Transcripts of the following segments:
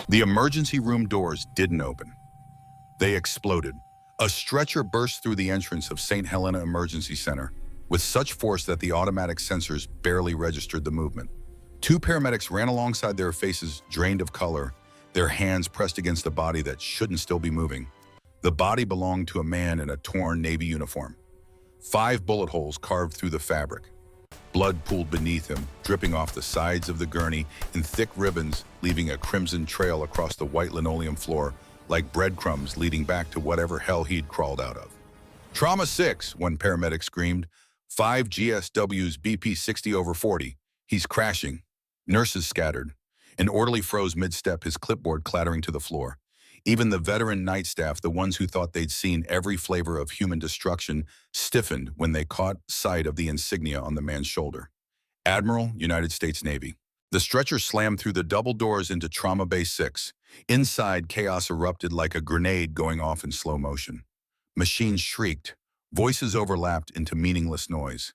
The emergency room doors didn't open. They exploded. A stretcher burst through the entrance of St. Helena Emergency Center with such force that the automatic sensors barely registered the movement. Two paramedics ran alongside, their faces drained of color, their hands pressed against a body that shouldn't still be moving. The body belonged to a man in a torn Navy uniform. 5 bullet holes carved through the fabric. Blood pooled beneath him, dripping off the sides of the gurney in thick ribbons, leaving a crimson trail across the white linoleum floor like breadcrumbs leading back to whatever hell he'd crawled out of. Trauma 6, one paramedic screamed. 5 GSW's BP 60/40. He's crashing. Nurses scattered. An orderly froze mid-step, his clipboard clattering to the floor. Even the veteran night staff, the ones who thought they'd seen every flavor of human destruction, stiffened when they caught sight of the insignia on the man's shoulder. Admiral, United States Navy. The stretcher slammed through the double doors into Trauma Bay 6. Inside, chaos erupted like a grenade going off in slow motion. Machines shrieked. Voices overlapped into meaningless noise.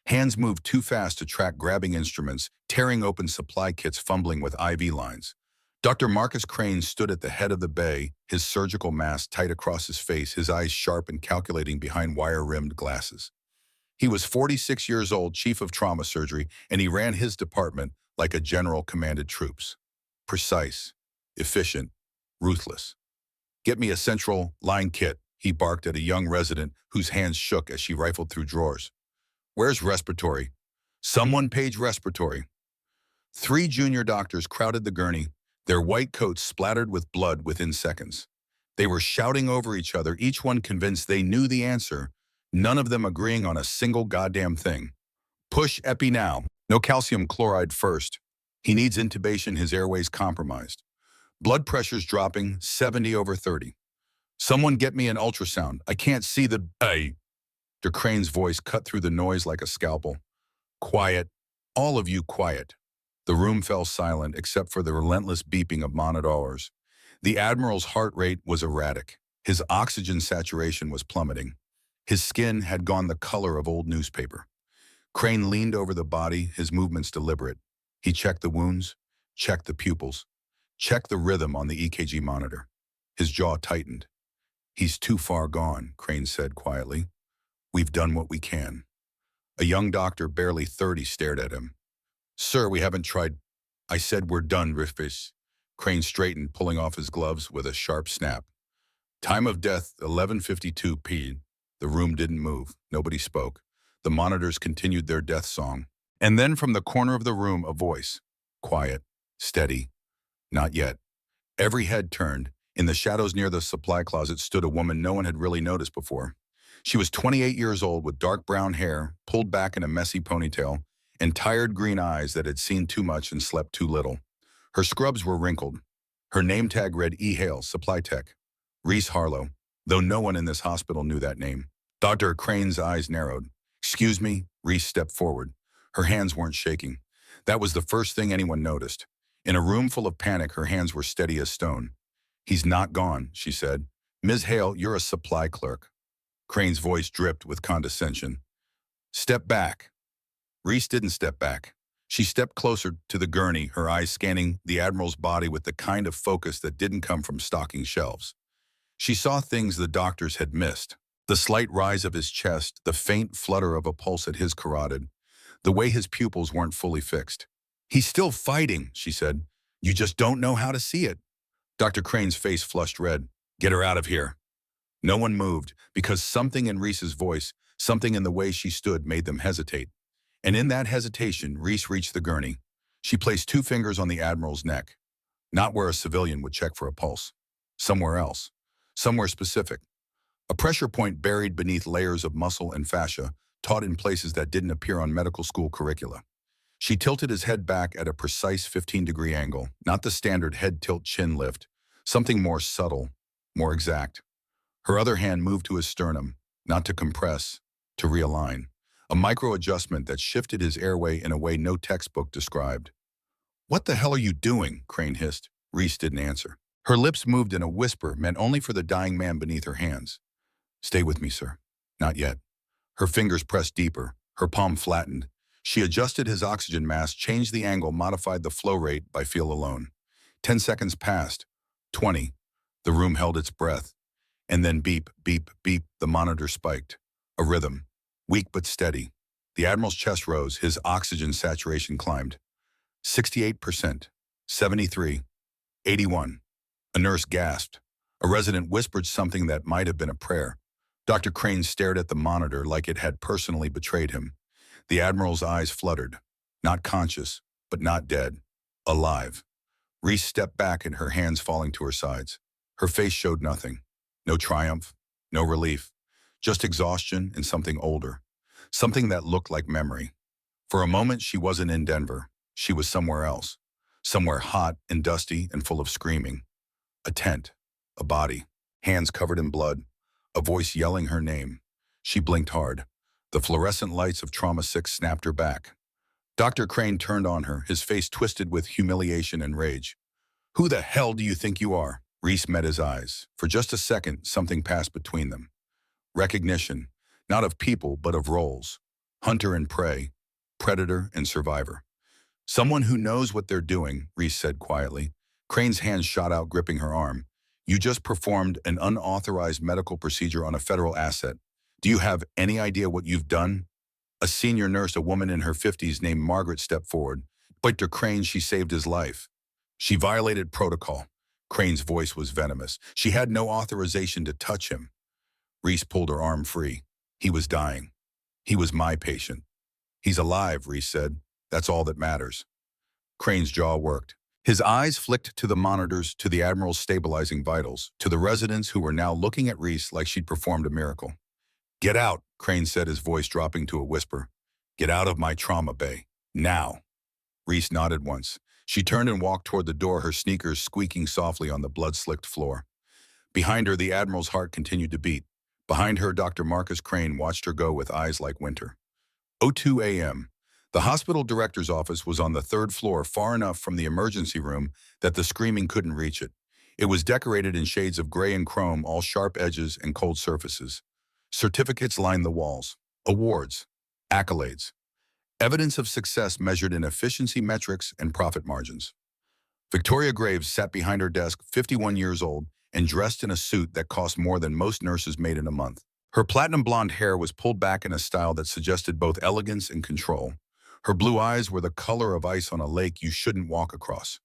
Hands moved too fast to track grabbing instruments, tearing open supply kits, fumbling with IV lines. Dr. Marcus Crane stood at the head of the bay, his surgical mask tight across his face, his eyes sharp and calculating behind wire-rimmed glasses. He was 46 years old, chief of trauma surgery, and he ran his department like a general commanded troops. Precise, efficient, ruthless. "Get me a central line kit," he barked at a young resident whose hands shook as she rifled through drawers. "Where's respiratory?" "Someone page respiratory." 3 junior doctors crowded the gurney, their white coats splattered with blood within seconds. They were shouting over each other, each one convinced they knew the answer, none of them agreeing on a single goddamn thing. "Push epi now. No calcium chloride first. He needs intubation, his airways compromised. Blood pressure's dropping, 70/30. Someone get me an ultrasound. I can't see the..." Dr. Crane's voice cut through the noise like a scalpel. "Quiet. All of you quiet." The room fell silent except for the relentless beeping of monitors. The Admiral's heart rate was erratic. His oxygen saturation was plummeting. His skin had gone the color of old newspaper. Crane leaned over the body, his movements deliberate. He checked the wounds, checked the pupils, checked the rhythm on the EKG monitor. His jaw tightened. "He's too far gone," Crane said quietly. "We've done what we can." A young doctor, barely 30, stared at him. "Sir, we haven't tried..." "I said we're done, Riffis." Crane straightened, pulling off his gloves with a sharp snap. Time of death, 11:52 p. The room didn't move. Nobody spoke. The monitors continued their death song. And then from the corner of the room, a voice. Quiet. Steady. Not yet. Every head turned. In the shadows near the supply closet stood a woman no one had really noticed before. She was 28 years old with dark brown hair, pulled back in a messy ponytail, and tired green eyes that had seen too much and slept too little. Her scrubs were wrinkled. Her name tag read E. Hale, Supply Tech. Reese Harlow, though no one in this hospital knew that name. Dr. Crane's eyes narrowed. "Excuse me?" Reese stepped forward. Her hands weren't shaking. That was the first thing anyone noticed. In a room full of panic, her hands were steady as stone. "He's not gone," she said. "Ms. Hale, you're a supply clerk." Crane's voice dripped with condescension. "Step back." Reese didn't step back. She stepped closer to the gurney, her eyes scanning the Admiral's body with the kind of focus that didn't come from stocking shelves. She saw things the doctors had missed. The slight rise of his chest, the faint flutter of a pulse at his carotid, the way his pupils weren't fully fixed. "He's still fighting," she said. "You just don't know how to see it." Dr. Crane's face flushed red. "Get her out of here." No one moved, because something in Reese's voice, something in the way she stood, made them hesitate. And in that hesitation, Reese reached the gurney. She placed 2 fingers on the Admiral's neck. Not where a civilian would check for a pulse. Somewhere else. Somewhere specific. A pressure point buried beneath layers of muscle and fascia, taught in places that didn't appear on medical school curricula. She tilted his head back at a precise 15-degree angle, not the standard head tilt chin lift, something more subtle, more exact. Her other hand moved to his sternum, not to compress, to realign. A micro-adjustment that shifted his airway in a way no textbook described. "What the hell are you doing?" Crane hissed. Reese didn't answer. Her lips moved in a whisper meant only for the dying man beneath her hands. "Stay with me, sir." "Not yet." Her fingers pressed deeper, her palm flattened. She adjusted his oxygen mask, changed the angle, modified the flow rate by feel alone. 10 seconds passed. 20. The room held its breath. And then beep, beep, beep, the monitor spiked. A rhythm, weak but steady. The Admiral's chest rose, his oxygen saturation climbed. 68%, 73, 81. A nurse gasped. A resident whispered something that might have been a prayer. Dr. Crane stared at the monitor like it had personally betrayed him. The Admiral's eyes fluttered. Not conscious, but not dead. Alive. Reese stepped back and her hands falling to her sides. Her face showed nothing. No triumph, no relief. Just exhaustion and something older. Something that looked like memory. For a moment, she wasn't in Denver. She was somewhere else. Somewhere hot and dusty and full of screaming. A tent. A body. Hands covered in blood. A voice yelling her name. She blinked hard. The fluorescent lights of Trauma 6 snapped her back. Dr. Crane turned on her, his face twisted with humiliation and rage. "Who the hell do you think you are?" Reese met his eyes. For just a second, something passed between them. Recognition, not of people, but of roles. Hunter and prey, predator and survivor. "Someone who knows what they're doing," Reese said quietly. Crane's hand shot out, gripping her arm. "You just performed an unauthorized medical procedure on a federal asset. Do you have any idea what you've done?" A senior nurse, a woman in her 50s named Margaret, stepped forward. "Dr. Crane, she saved his life. She violated protocol." Crane's voice was venomous. "She had no authorization to touch him." Reese pulled her arm free. "He was dying. He was my patient." "He's alive," Reese said. "That's all that matters." Crane's jaw worked. His eyes flicked to the monitors, to the Admiral's stabilizing vitals, to the residents who were now looking at Reese like she'd performed a miracle. "Get out," Crane said, his voice dropping to a whisper. "Get out of my trauma bay. Now." Reese nodded once. She turned and walked toward the door, her sneakers squeaking softly on the blood-slicked floor. Behind her, the Admiral's heart continued to beat. Behind her, Dr. Marcus Crane watched her go with eyes like winter. 02 a.m. The hospital director's office was on the third floor, far enough from the emergency room that the screaming couldn't reach it. It was decorated in shades of gray and chrome, all sharp edges and cold surfaces. Certificates lined the walls. Awards. Accolades. Evidence of success measured in efficiency metrics and profit margins. Victoria Graves sat behind her desk, 51 years old, and dressed in a suit that cost more than most nurses made in a month. Her platinum blonde hair was pulled back in a style that suggested both elegance and control. Her blue eyes were the color of ice on a lake you shouldn't walk across.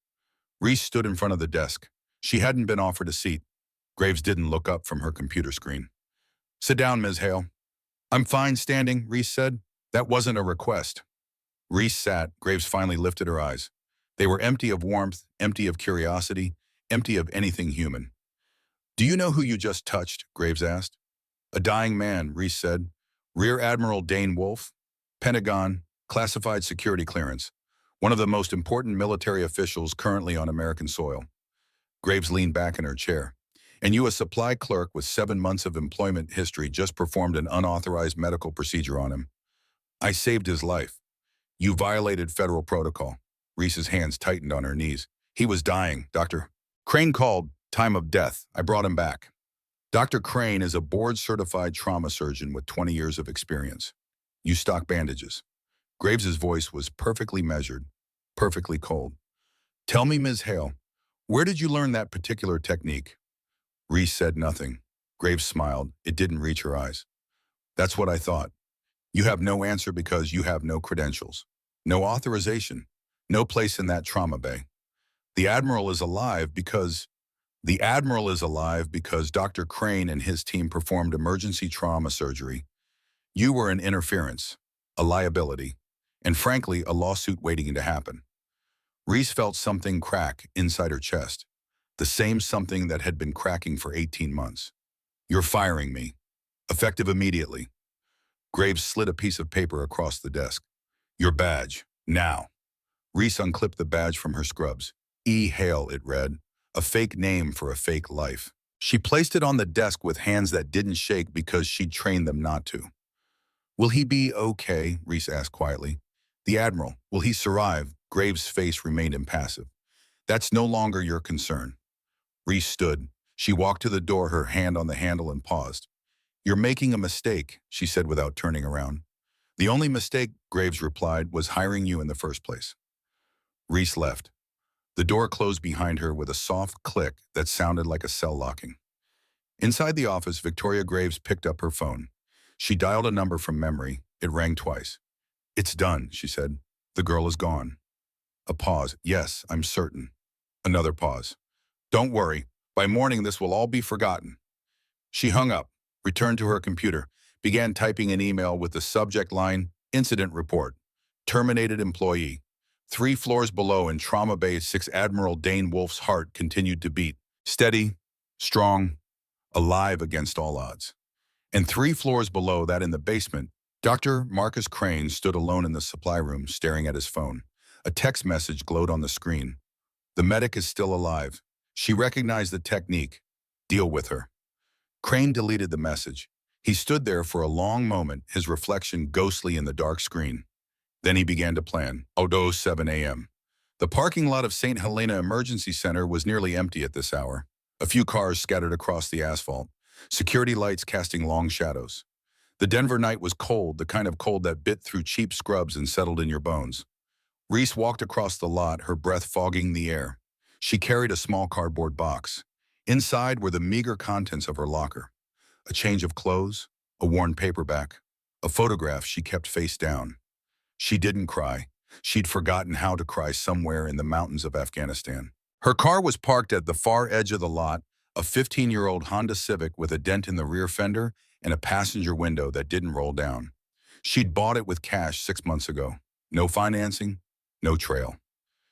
Reese stood in front of the desk. She hadn't been offered a seat. Graves didn't look up from her computer screen. "Sit down, Ms. Hale." "I'm fine standing," Reese said. "That wasn't a request." Reese sat. Graves finally lifted her eyes. They were empty of warmth, empty of curiosity, empty of anything human. "Do you know who you just touched?" Graves asked. "A dying man," Reese said. "Rear Admiral Dane Wolfe, Pentagon, classified security clearance, one of the most important military officials currently on American soil." Graves leaned back in her chair. "And you, a supply clerk with 7 months of employment history, just performed an unauthorized medical procedure on him." "I saved his life." "You violated federal protocol." Reese's hands tightened on her knees. "He was dying, Dr. Crane called. Time of death. I brought him back." Dr. Crane is a board-certified trauma surgeon with 20 years of experience. "You stock bandages." Graves's voice was perfectly measured, perfectly cold. "Tell me, Ms. Hale, where did you learn that particular technique?" Reese said nothing. Graves smiled. It didn't reach her eyes. "That's what I thought. You have no answer because you have no credentials. No authorization. No place in that trauma bay. The Admiral is alive because Dr. Crane and his team performed emergency trauma surgery. You were an interference, a liability, and frankly, a lawsuit waiting to happen." Reese felt something crack inside her chest, the same something that had been cracking for 18 months. "You're firing me. Effective immediately." Graves slid a piece of paper across the desk. "Your badge, now." Reese unclipped the badge from her scrubs. E. Hale, it read, a fake name for a fake life. She placed it on the desk with hands that didn't shake because she'd trained them not to. "Will he be okay?" Reese asked quietly. "The Admiral, will he survive?" Graves' face remained impassive. "That's no longer your concern." Reese stood. She walked to the door, her hand on the handle, and paused. "You're making a mistake," she said without turning around. "The only mistake," Graves replied, "was hiring you in the first place." Reese left. The door closed behind her with a soft click that sounded like a cell locking. Inside the office, Victoria Graves picked up her phone. She dialed a number from memory. It rang twice. "It's done," she said. "The girl is gone." A pause. "Yes, I'm certain." Another pause. "Don't worry. By morning, this will all be forgotten." She hung up, returned to her computer, began typing an email with the subject line, "Incident Report. Terminated employee." 3 floors below in Trauma Bay 6, Admiral Dane Wolf's heart continued to beat. Steady, strong, alive against all odds. And 3 floors below that in the basement, Dr. Marcus Crane stood alone in the supply room, staring at his phone. A text message glowed on the screen. "The medic is still alive." She recognized the technique. "Deal with her." Crane deleted the message. He stood there for a long moment, his reflection ghostly in the dark screen. Then he began to plan. 07 a.m. The parking lot of St. Helena Emergency Center was nearly empty at this hour. A few cars scattered across the asphalt, security lights casting long shadows. The Denver night was cold, the kind of cold that bit through cheap scrubs and settled in your bones. Reese walked across the lot, her breath fogging the air. She carried a small cardboard box. Inside were the meager contents of her locker. A change of clothes, a worn paperback, a photograph she kept face down. She didn't cry. She'd forgotten how to cry somewhere in the mountains of Afghanistan. Her car was parked at the far edge of the lot, a 15-year-old Honda Civic with a dent in the rear fender and a passenger window that didn't roll down. She'd bought it with cash 6 months ago. No financing, no trail.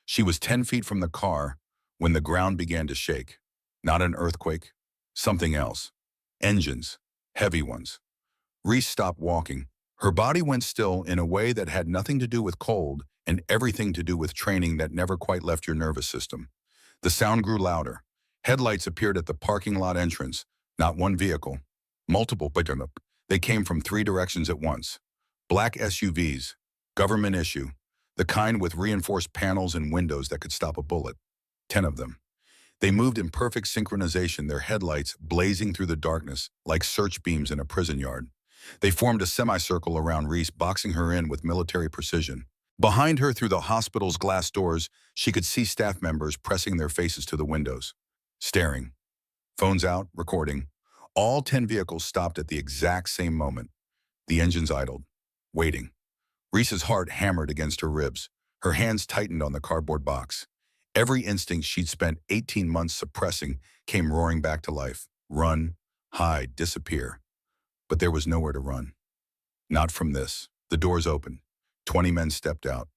She was 10 feet from the car when the ground began to shake. Not an earthquake, something else. Engines, heavy ones. Reese stopped walking. Her body went still in a way that had nothing to do with cold and everything to do with training that never quite left your nervous system. The sound grew louder. Headlights appeared at the parking lot entrance. Not one vehicle. Multiple, but they came from 3 directions at once. Black SUVs, government issue, the kind with reinforced panels and windows that could stop a bullet. 10 of them. They moved in perfect synchronization, their headlights blazing through the darkness like search beams in a prison yard. They formed a semicircle around Reese, boxing her in with military precision. Behind her, through the hospital's glass doors, she could see staff members pressing their faces to the windows, staring. Phones out, recording. All 10 vehicles stopped at the exact same moment. The engines idled, waiting. Reese's heart hammered against her ribs. Her hands tightened on the cardboard box. Every instinct she'd spent 18 months suppressing came roaring back to life. Run, hide, disappear. But there was nowhere to run. Not from this. The doors opened. 20 men stepped out.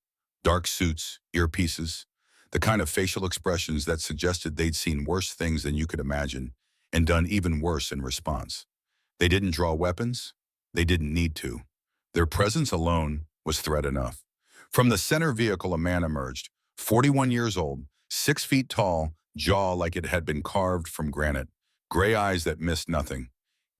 Dark suits, earpieces, the kind of facial expressions that suggested they'd seen worse things than you could imagine, and done even worse in response. They didn't draw weapons. They didn't need to. Their presence alone was threat enough. From the center vehicle, a man emerged, 41 years old, 6 feet tall, jaw like it had been carved from granite, gray eyes that missed nothing.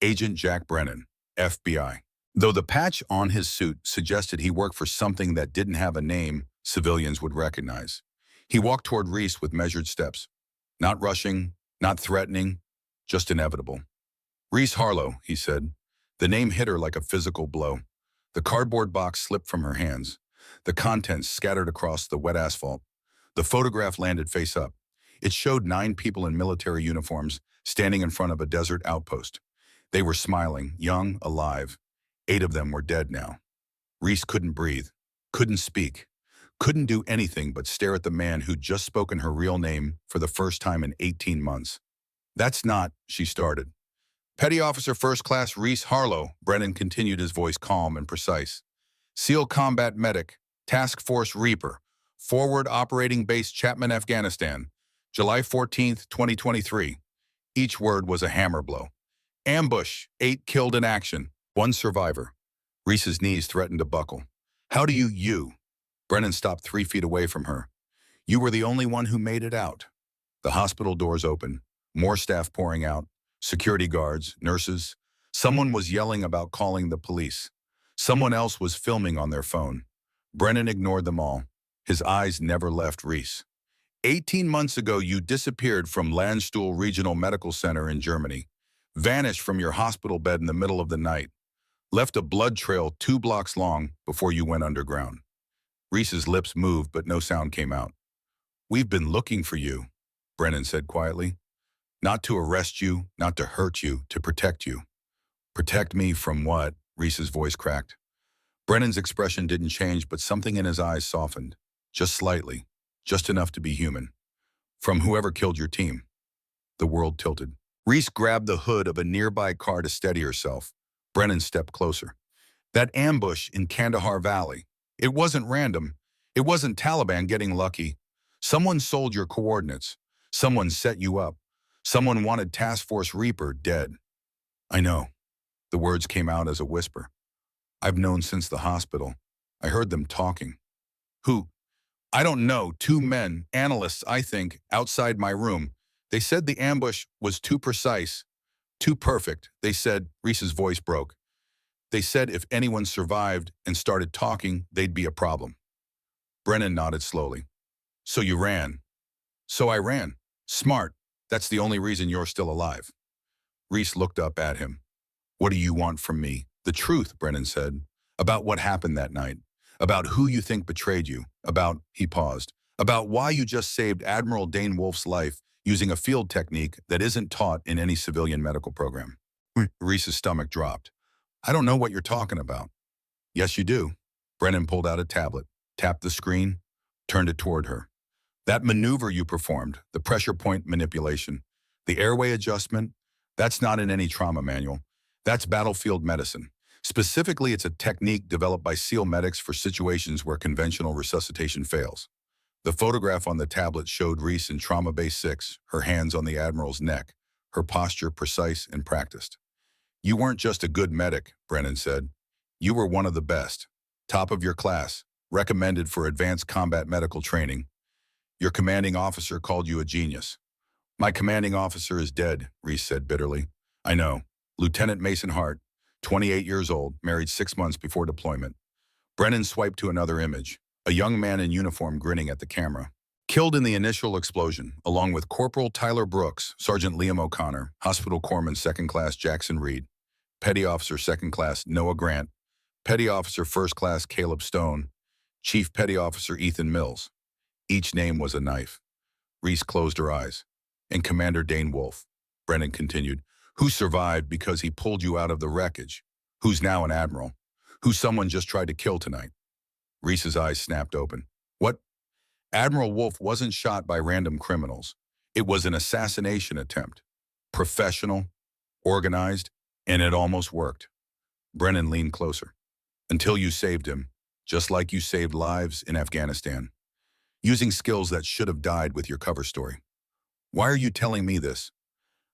Agent Jack Brennan, FBI. Though the patch on his suit suggested he worked for something that didn't have a name civilians would recognize. He walked toward Reese with measured steps. Not rushing, not threatening, just inevitable. "Reese Harlow," he said. The name hit her like a physical blow. The cardboard box slipped from her hands. The contents scattered across the wet asphalt. The photograph landed face up. It showed 9 people in military uniforms standing in front of a desert outpost. They were smiling, young, alive. 8 of them were dead now. Reese couldn't breathe, couldn't speak, couldn't do anything but stare at the man who'd just spoken her real name for the first time in 18 months. "That's not," she started. "Petty Officer First Class Reese Harlow," Brennan continued, his voice calm and precise. "SEAL Combat Medic, Task Force Reaper, Forward Operating Base Chapman, Afghanistan, July 14th, 2023. Each word was a hammer blow. "Ambush, 8 killed in action, 1 survivor." Reese's knees threatened to buckle. "How do you?" Brennan stopped 3 feet away from her. "You were the only one who made it out." The hospital doors opened, more staff pouring out, security guards, nurses. Someone was yelling about calling the police. Someone else was filming on their phone. Brennan ignored them all. His eyes never left Reese. 18 months ago, you disappeared from Landstuhl Regional Medical Center in Germany. Vanished from your hospital bed in the middle of the night. Left a blood trail 2 blocks long before you went underground. Reese's lips moved, but no sound came out. "We've been looking for you," Brennan said quietly. "Not to arrest you, not to hurt you, to protect you." "Protect me from what?" Reese's voice cracked. Brennan's expression didn't change, but something in his eyes softened. Just slightly. Just enough to be human. "From whoever killed your team." The world tilted. Reese grabbed the hood of a nearby car to steady herself. Brennan stepped closer. "That ambush in Kandahar Valley. It wasn't random. It wasn't Taliban getting lucky. Someone sold your coordinates. Someone set you up. Someone wanted Task Force Reaper dead." "I know." The words came out as a whisper. "I've known since the hospital. I heard them talking." "Who?" "I don't know. Two men, analysts, I think, outside my room. They said the ambush was too precise, too perfect. They said," Reese's voice broke, "they said if anyone survived and started talking, they'd be a problem." Brennan nodded slowly. "So you ran." "So I ran. Smart. That's the only reason you're still alive." Reese looked up at him. "What do you want from me?" "The truth," Brennan said. "About what happened that night. About who you think betrayed you. About," he paused, "about why you just saved Admiral Dane Wolf's life using a field technique that isn't taught in any civilian medical program." Reese's stomach dropped. "I don't know what you're talking about." "Yes, you do." Brennan pulled out a tablet, tapped the screen, turned it toward her. "That maneuver you performed, the pressure point manipulation, the airway adjustment, that's not in any trauma manual. That's battlefield medicine. Specifically, it's a technique developed by SEAL medics for situations where conventional resuscitation fails." The photograph on the tablet showed Reese in Trauma Base 6, her hands on the Admiral's neck, her posture precise and practiced. "You weren't just a good medic," Brennan said. "You were one of the best. Top of your class, recommended for advanced combat medical training. Your commanding officer called you a genius." "My commanding officer is dead," Reese said bitterly. "I know. Lieutenant Mason Hart, 28 years old, married 6 months before deployment." Brennan swiped to another image, a young man in uniform grinning at the camera. "Killed in the initial explosion, along with Corporal Tyler Brooks, Sergeant Liam O'Connor, Hospital Corpsman 2nd Class Jackson Reed, Petty Officer 2nd Class Noah Grant, Petty Officer 1st Class Caleb Stone, Chief Petty Officer Ethan Mills." Each name was a knife. Reese closed her eyes. "And Commander Dane Wolf," Brennan continued, "who survived because he pulled you out of the wreckage, who's now an admiral, who someone just tried to kill tonight." Reese's eyes snapped open. "What?" "Admiral Wolf wasn't shot by random criminals. It was an assassination attempt. Professional, organized, and it almost worked." Brennan leaned closer. "Until you saved him, just like you saved lives in Afghanistan. Using skills that should have died with your cover story." "Why are you telling me this?"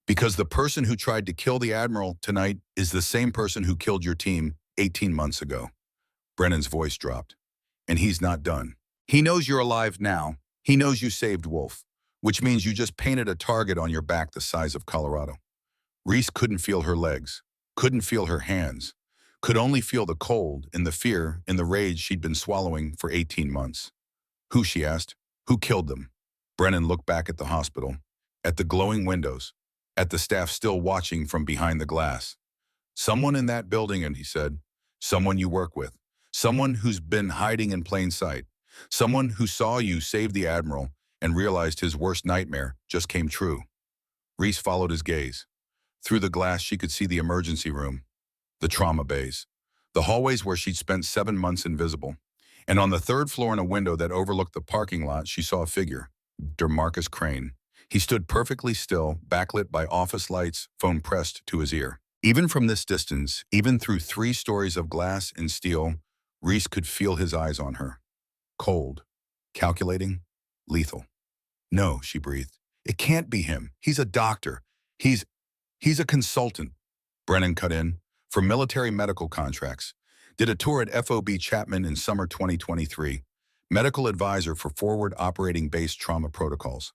"Because the person who tried to kill the Admiral tonight is the same person who killed your team 18 months ago." Brennan's voice dropped. "And he's not done. He knows you're alive now. He knows you saved Wolf, which means you just painted a target on your back the size of Colorado." Reese couldn't feel her legs, couldn't feel her hands, could only feel the cold and the fear and the rage she'd been swallowing for 18 months. "Who?" she asked. "Who killed them?" Brennan looked back at the hospital, at the glowing windows, at the staff still watching from behind the glass. "Someone in that building," and he said. "Someone you work with. Someone who's been hiding in plain sight. Someone who saw you save the Admiral and realized his worst nightmare just came true." Reese followed his gaze. Through the glass, she could see the emergency room, the trauma bays, the hallways where she'd spent 7 months invisible. And on the 3rd floor in a window that overlooked the parking lot, she saw a figure, DeMarcus Crane. He stood perfectly still, backlit by office lights, phone pressed to his ear. Even from this distance, even through 3 stories of glass and steel, Reese could feel his eyes on her. Cold, calculating, lethal. "No," she breathed. "It can't be him. He's a doctor. He's a consultant." Brennan cut in. "For military medical contracts. Did a tour at FOB Chapman in summer 2023. Medical advisor for forward operating base trauma protocols."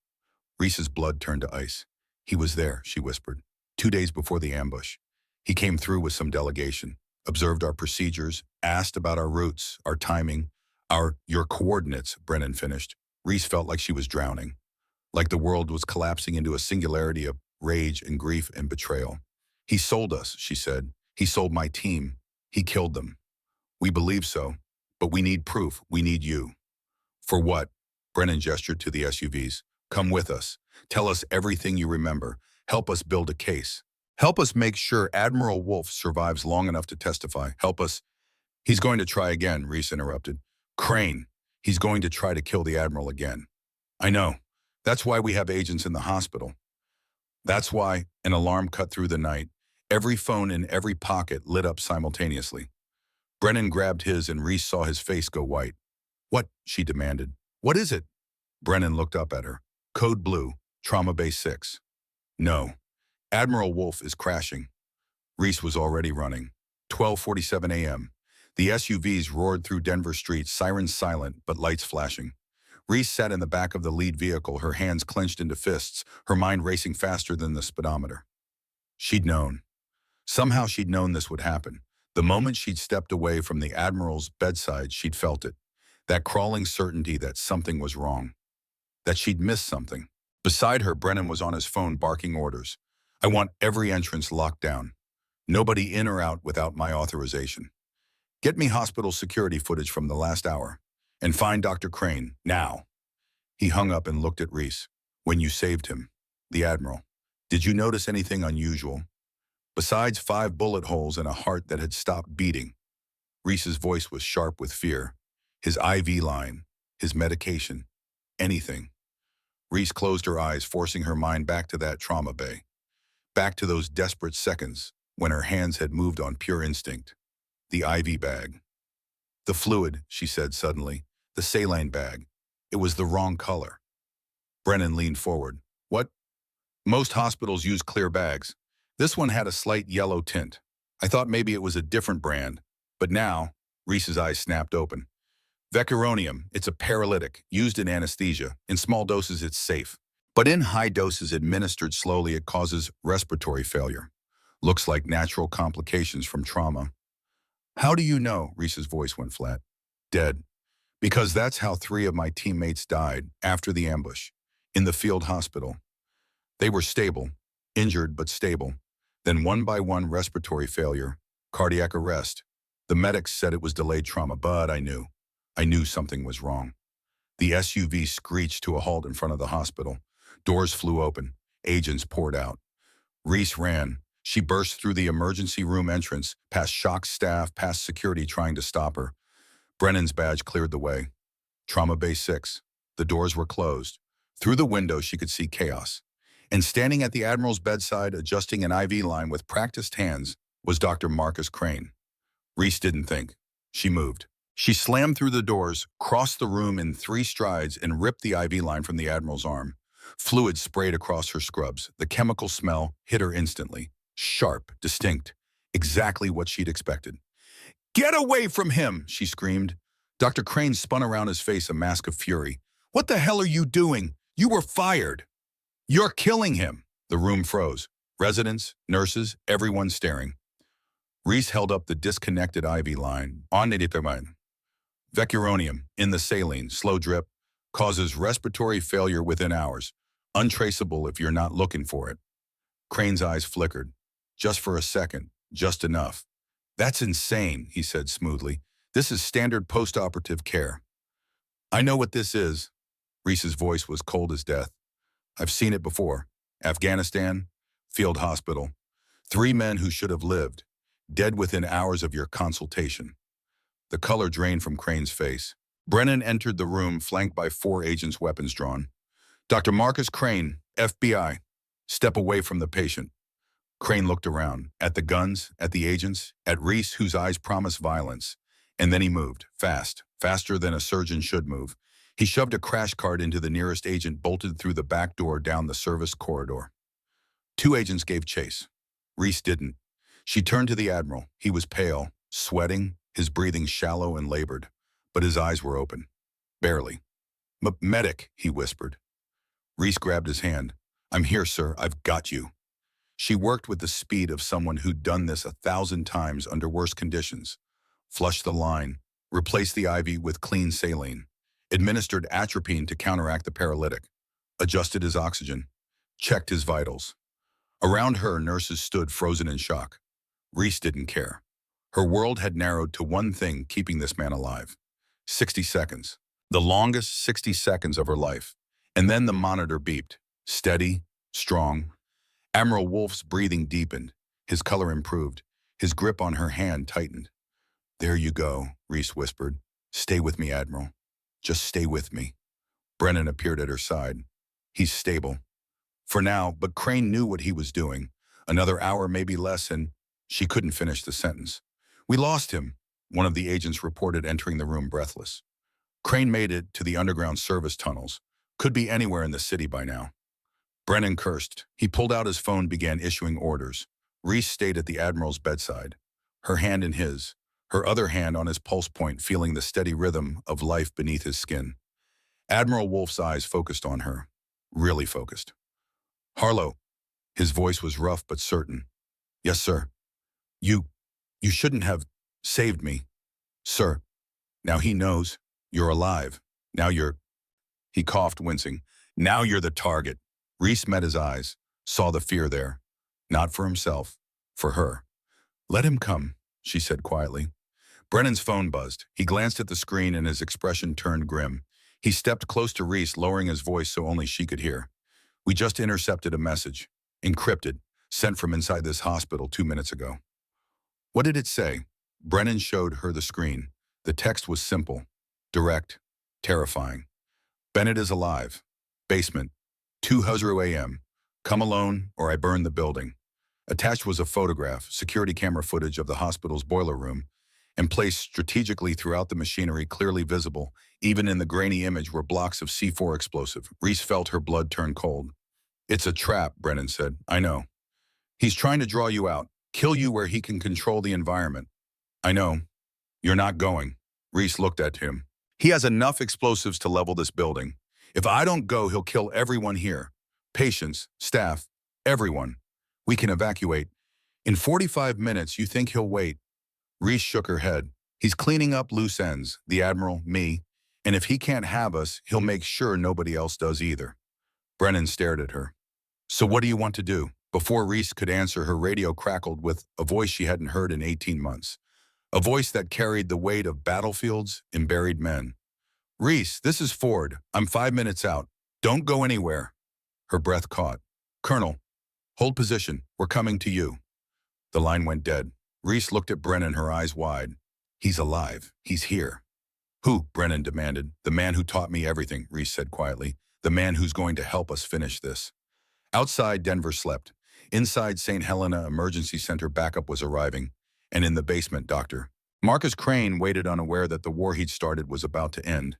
Reese's blood turned to ice. "He was there," she whispered, 2 days before the ambush. "He came through with some delegation, observed our procedures, asked about our routes, our timing, your coordinates," Brennan finished. Reese felt like she was drowning, like the world was collapsing into a singularity of rage and grief and betrayal. "He sold us," she said. "He sold my team. He killed them. We believe so, but we need proof. We need you." "For what?" Brennan gestured to the SUVs. Come with us. Tell us everything you remember. Help us build a case. Help us make sure Admiral Wolf survives long enough to testify. Help us. He's going to try again, Reese interrupted. Crane. He's going to try to kill the Admiral again. I know. That's why we have agents in the hospital. That's why an alarm cut through the night. Every phone in every pocket lit up simultaneously. Brennan grabbed his and Reese saw his face go white. What? She demanded. What is it? Brennan looked up at her. Code Blue, Trauma Base 6. No. Admiral Wolf is crashing. Reese was already running. 12:47 a.m. The SUVs roared through Denver streets, sirens silent, but lights flashing. Reese sat in the back of the lead vehicle, her hands clenched into fists, her mind racing faster than the speedometer. She'd known. Somehow she'd known this would happen. The moment she'd stepped away from the Admiral's bedside, she'd felt it. That crawling certainty that something was wrong. That she'd missed something. Beside her, Brennan was on his phone barking orders. I want every entrance locked down. Nobody in or out without my authorization. Get me hospital security footage from the last hour. And find Dr. Crane, now. He hung up and looked at Reese. When you saved him, the Admiral, did you notice anything unusual? Besides 5 bullet holes and a heart that had stopped beating. Reese's voice was sharp with fear. His IV line, his medication, anything. Reese closed her eyes, forcing her mind back to that trauma bay. Back to those desperate seconds when her hands had moved on pure instinct. The IV bag. The fluid, she said suddenly. The saline bag. It was the wrong color. Brennan leaned forward. What? Most hospitals use clear bags. This one had a slight yellow tint. I thought maybe it was a different brand. But now, Reese's eyes snapped open. Vecuronium, it's a paralytic, used in anesthesia. In small doses, it's safe. But in high doses administered slowly, it causes respiratory failure. Looks like natural complications from trauma. How do you know? Reese's voice went flat. Dead. Because that's how 3 of my teammates died after the ambush, in the field hospital. They were stable, injured but stable. Then one by one respiratory failure, cardiac arrest. The medics said it was delayed trauma, but I knew. I knew something was wrong. The SUV screeched to a halt in front of the hospital. Doors flew open. Agents poured out. Reese ran. She burst through the emergency room entrance, past shock staff, past security trying to stop her. Brennan's badge cleared the way. Trauma Base 6. The doors were closed. Through the window, she could see chaos. And standing at the Admiral's bedside, adjusting an IV line with practiced hands, was Dr. Marcus Crane. Reese didn't think. She moved. She slammed through the doors, crossed the room in 3 strides, and ripped the IV line from the Admiral's arm. Fluid sprayed across her scrubs. The chemical smell hit her instantly. Sharp, distinct. Exactly what she'd expected. Get away from him, she screamed. Dr. Crane spun around his face, a mask of fury. What the hell are you doing? You were fired. You're killing him. The room froze. Residents, nurses, everyone staring. Reese held up the disconnected IV line. On nititamine. Vecuronium, in the saline, slow drip, causes respiratory failure within hours. Untraceable if you're not looking for it. Crane's eyes flickered. Just for a second. Just enough. That's insane, he said smoothly. This is standard post-operative care. I know what this is. Reese's voice was cold as death. I've seen it before. Afghanistan, field hospital. 3 men who should have lived, dead within hours of your consultation. The color drained from Crane's face. Brennan entered the room, flanked by 4 agents, weapons drawn. Dr. Marcus Crane, FBI. Step away from the patient. Crane looked around, at the guns, at the agents, at Reese, whose eyes promised violence. And then he moved, fast, faster than a surgeon should move. He shoved a crash cart into the nearest agent, bolted through the back door down the service corridor. 2 agents gave chase. Reese didn't. She turned to the Admiral. He was pale, sweating, his breathing shallow and labored, but his eyes were open. Barely. Medic, he whispered. Reese grabbed his hand. I'm here, sir. I've got you. She worked with the speed of someone who'd done this 1,000 times under worse conditions. Flushed the line, replaced the IV with clean saline, administered atropine to counteract the paralytic, adjusted his oxygen, checked his vitals. Around her, nurses stood frozen in shock. Reese didn't care. Her world had narrowed to one thing keeping this man alive. 60 seconds. The longest 60 seconds of her life. And then the monitor beeped. Steady, strong. Admiral Wolf's breathing deepened. His color improved. His grip on her hand tightened. "There you go," Reese whispered. "Stay with me, Admiral. Just stay with me." Brennan appeared at her side. "He's stable. For now," but Crane knew what he was doing. Another hour, maybe less, and she couldn't finish the sentence. "We lost him," one of the agents reported, entering the room breathless. Crane made it to the underground service tunnels. Could be anywhere in the city by now. Brennan cursed. He pulled out his phone, began issuing orders. Reese stayed at the Admiral's bedside, her hand in his, her other hand on his pulse point, feeling the steady rhythm of life beneath his skin. Admiral Wolf's eyes focused on her. Really focused. "Harlow." His voice was rough but certain. "Yes, sir." You shouldn't have saved me, sir. Now he knows. You're alive. Now you're..." He coughed, wincing. "Now you're the target." Reese met his eyes, saw the fear there. Not for himself, for her. "Let him come," she said quietly. Brennan's phone buzzed. He glanced at the screen and his expression turned grim. He stepped close to Reese, lowering his voice so only she could hear. "We just intercepted a message. Encrypted. Sent from inside this hospital 2 minutes ago." "What did it say?" Brennan showed her the screen. The text was simple, direct, terrifying. "Bennett is alive. Basement. 2:00 a.m. Come alone or I burn the building." Attached was a photograph, security camera footage of the hospital's boiler room, and placed strategically throughout the machinery, clearly visible. Even in the grainy image were blocks of C4 explosive. Reese felt her blood turn cold. "It's a trap," Brennan said. "I know. He's trying to draw you out, kill you where he can control the environment." "I know. You're not going." Reese looked at him. "He has enough explosives to level this building. If I don't go, he'll kill everyone here. Patients, staff, everyone. We can evacuate. In 45 minutes, you think he'll wait?" Reese shook her head. "He's cleaning up loose ends, the Admiral, me, and if he can't have us, he'll make sure nobody else does either." Brennan stared at her. "So what do you want to do?" Before Reese could answer, her radio crackled with a voice she hadn't heard in 18 months. A voice that carried the weight of battlefields and buried men. "Reese, this is Ford. I'm 5 minutes out. Don't go anywhere." Her breath caught. "Colonel, hold position. We're coming to you." The line went dead. Reese looked at Brennan, her eyes wide. "He's alive. He's here." "Who?" Brennan demanded. "The man who taught me everything," Reese said quietly. "The man who's going to help us finish this." Outside, Denver slept. Inside St. Helena Emergency Center, backup was arriving. And in the basement, Dr. Marcus Crane waited, unaware that the war he'd started was about to end.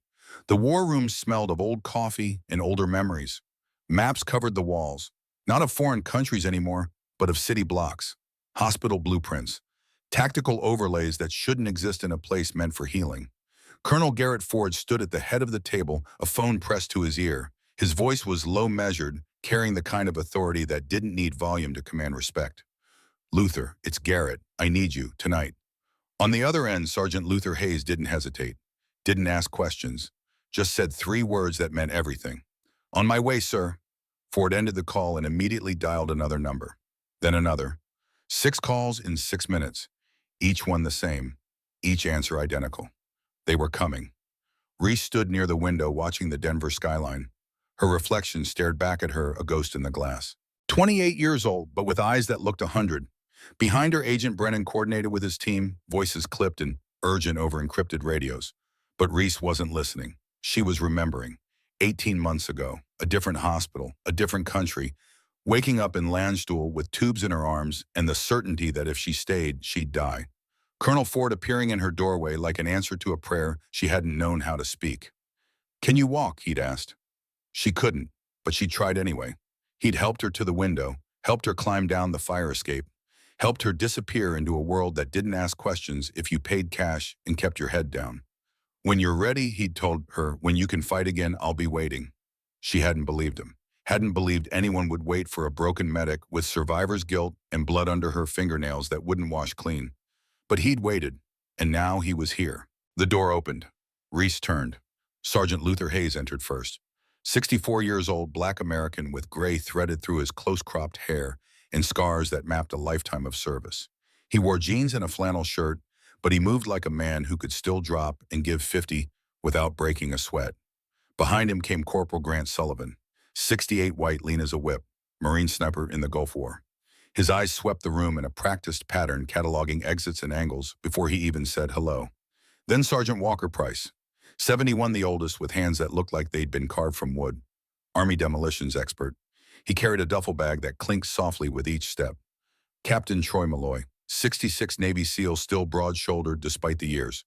The war room smelled of old coffee and older memories. Maps covered the walls, not of foreign countries anymore, but of city blocks, hospital blueprints, tactical overlays that shouldn't exist in a place meant for healing. Colonel Garrett Ford stood at the head of the table, a phone pressed to his ear. His voice was low, measured, carrying the kind of authority that didn't need volume to command respect. "Luther, it's Garrett. I need you, tonight." On the other end, Sergeant Luther Hayes didn't hesitate, didn't ask questions, just said 3 words that meant everything. "On my way, sir." Ford ended the call and immediately dialed another number. Then another. 6 calls in 6 minutes. Each one the same. Each answer identical. They were coming. Reese stood near the window watching the Denver skyline. Her reflection stared back at her, a ghost in the glass. 28 years old, but with eyes that looked 100. Behind her, Agent Brennan coordinated with his team, voices clipped and urgent over encrypted radios. But Reese wasn't listening. She was remembering. 18 months ago, a different hospital, a different country, waking up in Landstuhl with tubes in her arms and the certainty that if she stayed, she'd die. Colonel Ford appearing in her doorway like an answer to a prayer she hadn't known how to speak. "Can you walk?" he'd asked. She couldn't, but she tried anyway. He'd helped her to the window, helped her climb down the fire escape, helped her disappear into a world that didn't ask questions if you paid cash and kept your head down. "When you're ready," he'd told her, "when you can fight again, I'll be waiting." She hadn't believed him, hadn't believed anyone would wait for a broken medic with survivor's guilt and blood under her fingernails that wouldn't wash clean. But he'd waited, and now he was here. The door opened. Reese turned. Sergeant Luther Hayes entered first. 64 years old, black American with gray threaded through his close-cropped hair and scars that mapped a lifetime of service. He wore jeans and a flannel shirt, but he moved like a man who could still drop and give 50 without breaking a sweat. Behind him came Corporal Grant Sullivan, 68 white, lean as a whip, Marine sniper in the Gulf War. His eyes swept the room in a practiced pattern, cataloging exits and angles before he even said hello. Then Sergeant Walker Price, 71, the oldest, with hands that looked like they'd been carved from wood. Army demolitions expert. He carried a duffel bag that clinked softly with each step. Captain Troy Malloy, 66, Navy SEAL, still broad-shouldered despite the years.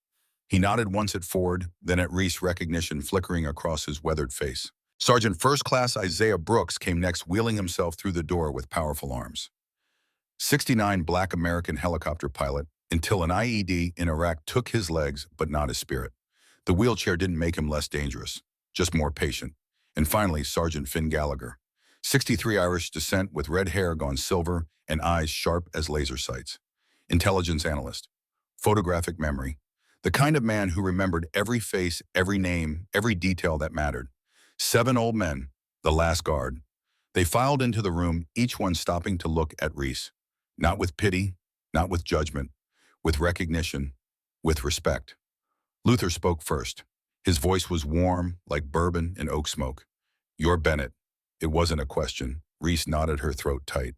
He nodded once at Ford, then at Reese, recognition flickering across his weathered face. Sergeant First Class Isaiah Brooks came next, wheeling himself through the door with powerful arms. 69, black American helicopter pilot, until an IED in Iraq took his legs but not his spirit. The wheelchair didn't make him less dangerous, just more patient. And finally, Sergeant Finn Gallagher, 63, Irish descent with red hair gone silver and eyes sharp as laser sights. Intelligence analyst, photographic memory, the kind of man who remembered every face, every name, every detail that mattered. 7 old men, the last guard. They filed into the room, each one stopping to look at Reese. Not with pity, not with judgment, with recognition, with respect. Luther spoke first. His voice was warm, like bourbon and oak smoke. "You're Bennett." It wasn't a question. Reese nodded, her throat tight.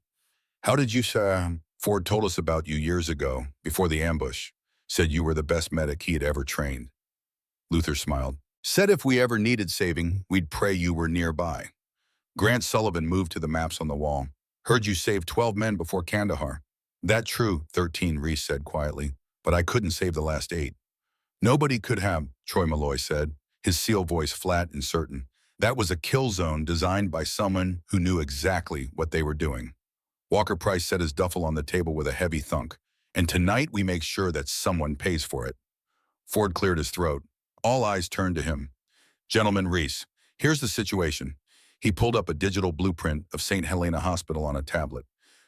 "How did you say? Ford told us about you years ago, before the ambush. Said you were the best medic he had ever trained." Luther smiled. "Said if we ever needed saving, we'd pray you were nearby." Grant Sullivan moved to the maps on the wall. "Heard you saved 12 men before Kandahar." "That true, 13, Reese said quietly, "but I couldn't save the last 8. "Nobody could have," Troy Malloy said, his SEAL voice flat and certain. "That was a kill zone designed by someone who knew exactly what they were doing." Walker Price set his duffel on the table with a heavy thunk. "And tonight we make sure that someone pays for it." Ford cleared his throat. All eyes turned to him. "Gentleman, Reese, here's the situation." He pulled up a digital blueprint of St. Helena Hospital on a tablet.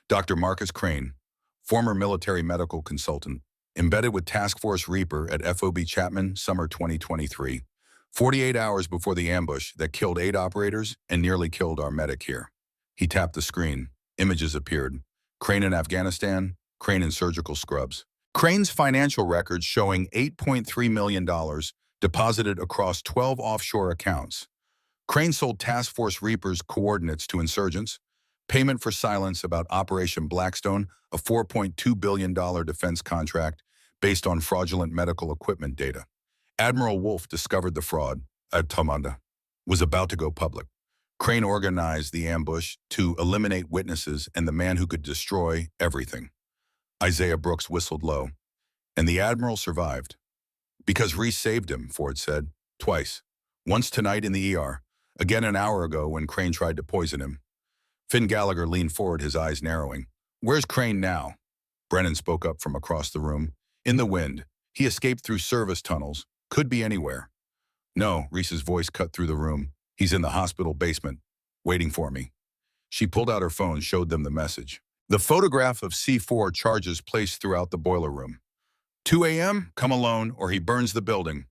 Dr. Marcus Crane, former military medical consultant, embedded with Task Force Reaper at FOB Chapman, summer 2023. 48 hours before the ambush that killed 8 operators and nearly killed our medic here. He tapped the screen. Images appeared. Crane in Afghanistan, Crane in surgical scrubs. Crane's financial records showing $8.3 million deposited across 12 offshore accounts. Crane sold Task Force Reaper's coordinates to insurgents. Payment for silence about Operation Blackstone, a $4.2 billion defense contract based on fraudulent medical equipment data. Admiral Wolf discovered the fraud at Tamanda, was about to go public. Crane organized the ambush to eliminate witnesses and the man who could destroy everything. Isaiah Brooks whistled low. "And the Admiral survived." "Because Reese saved him," Ford said. "Twice. Once tonight in the ER. Again an hour ago when Crane tried to poison him." Finn Gallagher leaned forward, his eyes narrowing. "Where's Crane now?" Brennan spoke up from across the room. "In the wind. He escaped through service tunnels. Could be anywhere." "No," Reese's voice cut through the room. "He's in the hospital basement, waiting for me." She pulled out her phone, showed them the message. The photograph of C4 charges placed throughout the boiler room. 2 a.m., come alone, or he burns the building.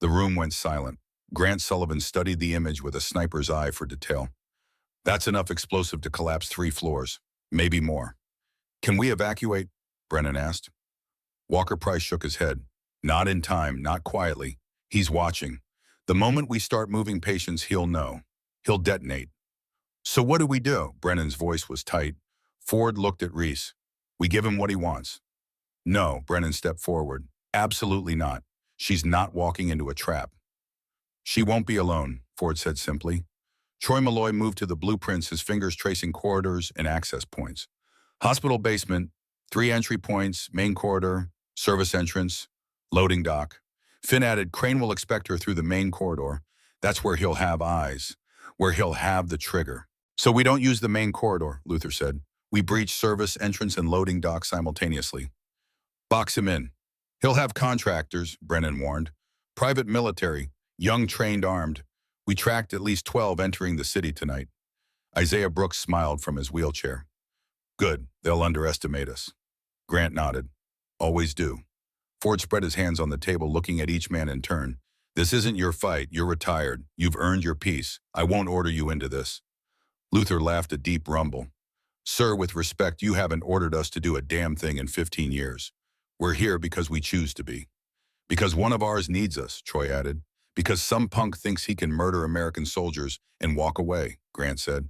The room went silent. Grant Sullivan studied the image with a sniper's eye for detail. "That's enough explosive to collapse 3 floors, maybe more." "Can we evacuate?" Brennan asked. Walker Price shook his head. "Not in time, not quietly. He's watching. The moment we start moving patients, he'll know. He'll detonate." "So what do we do?" Brennan's voice was tight. Ford looked at Reese. "We give him what he wants." "No," Brennan stepped forward. "Absolutely not. She's not walking into a trap." "She won't be alone," Ford said simply. Troy Malloy moved to the blueprints, his fingers tracing corridors and access points. Hospital basement, 3 entry points, main corridor, service entrance, loading dock. Finn added, "Crane will expect her through the main corridor. That's where he'll have eyes, where he'll have the trigger." "So we don't use the main corridor," Luther said. "We breach service, entrance, and loading dock simultaneously." "Box him in. He'll have contractors," Brennan warned. "Private military, young, trained, armed. We tracked at least 12 entering the city tonight." Isaiah Brooks smiled from his wheelchair. "Good, they'll underestimate us." Grant nodded. "Always do." Ford spread his hands on the table, looking at each man in turn. "This isn't your fight. You're retired. You've earned your peace. I won't order you into this." Luther laughed a deep rumble. "Sir, with respect, you haven't ordered us to do a damn thing in 15 years. We're here because we choose to be." "Because one of ours needs us," Troy added. Because some punk thinks he can murder American soldiers and walk away, Grant said.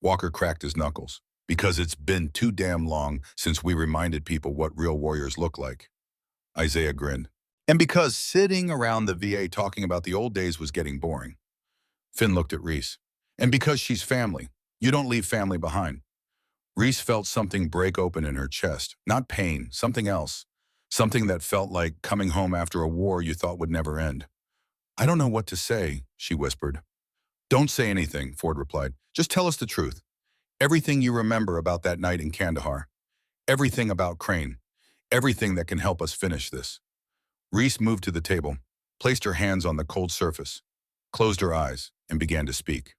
Walker cracked his knuckles. Because it's been too damn long since we reminded people what real warriors look like. Isaiah grinned. And because sitting around the VA talking about the old days was getting boring. Finn looked at Reese. And because she's family. You don't leave family behind. Reese felt something break open in her chest. Not pain, something else. Something that felt like coming home after a war you thought would never end. I don't know what to say, she whispered. Don't say anything, Ford replied. Just tell us the truth. Everything you remember about that night in Kandahar. Everything about Crane. Everything that can help us finish this. Reese moved to the table, placed her hands on the cold surface, closed her eyes, and began to speak.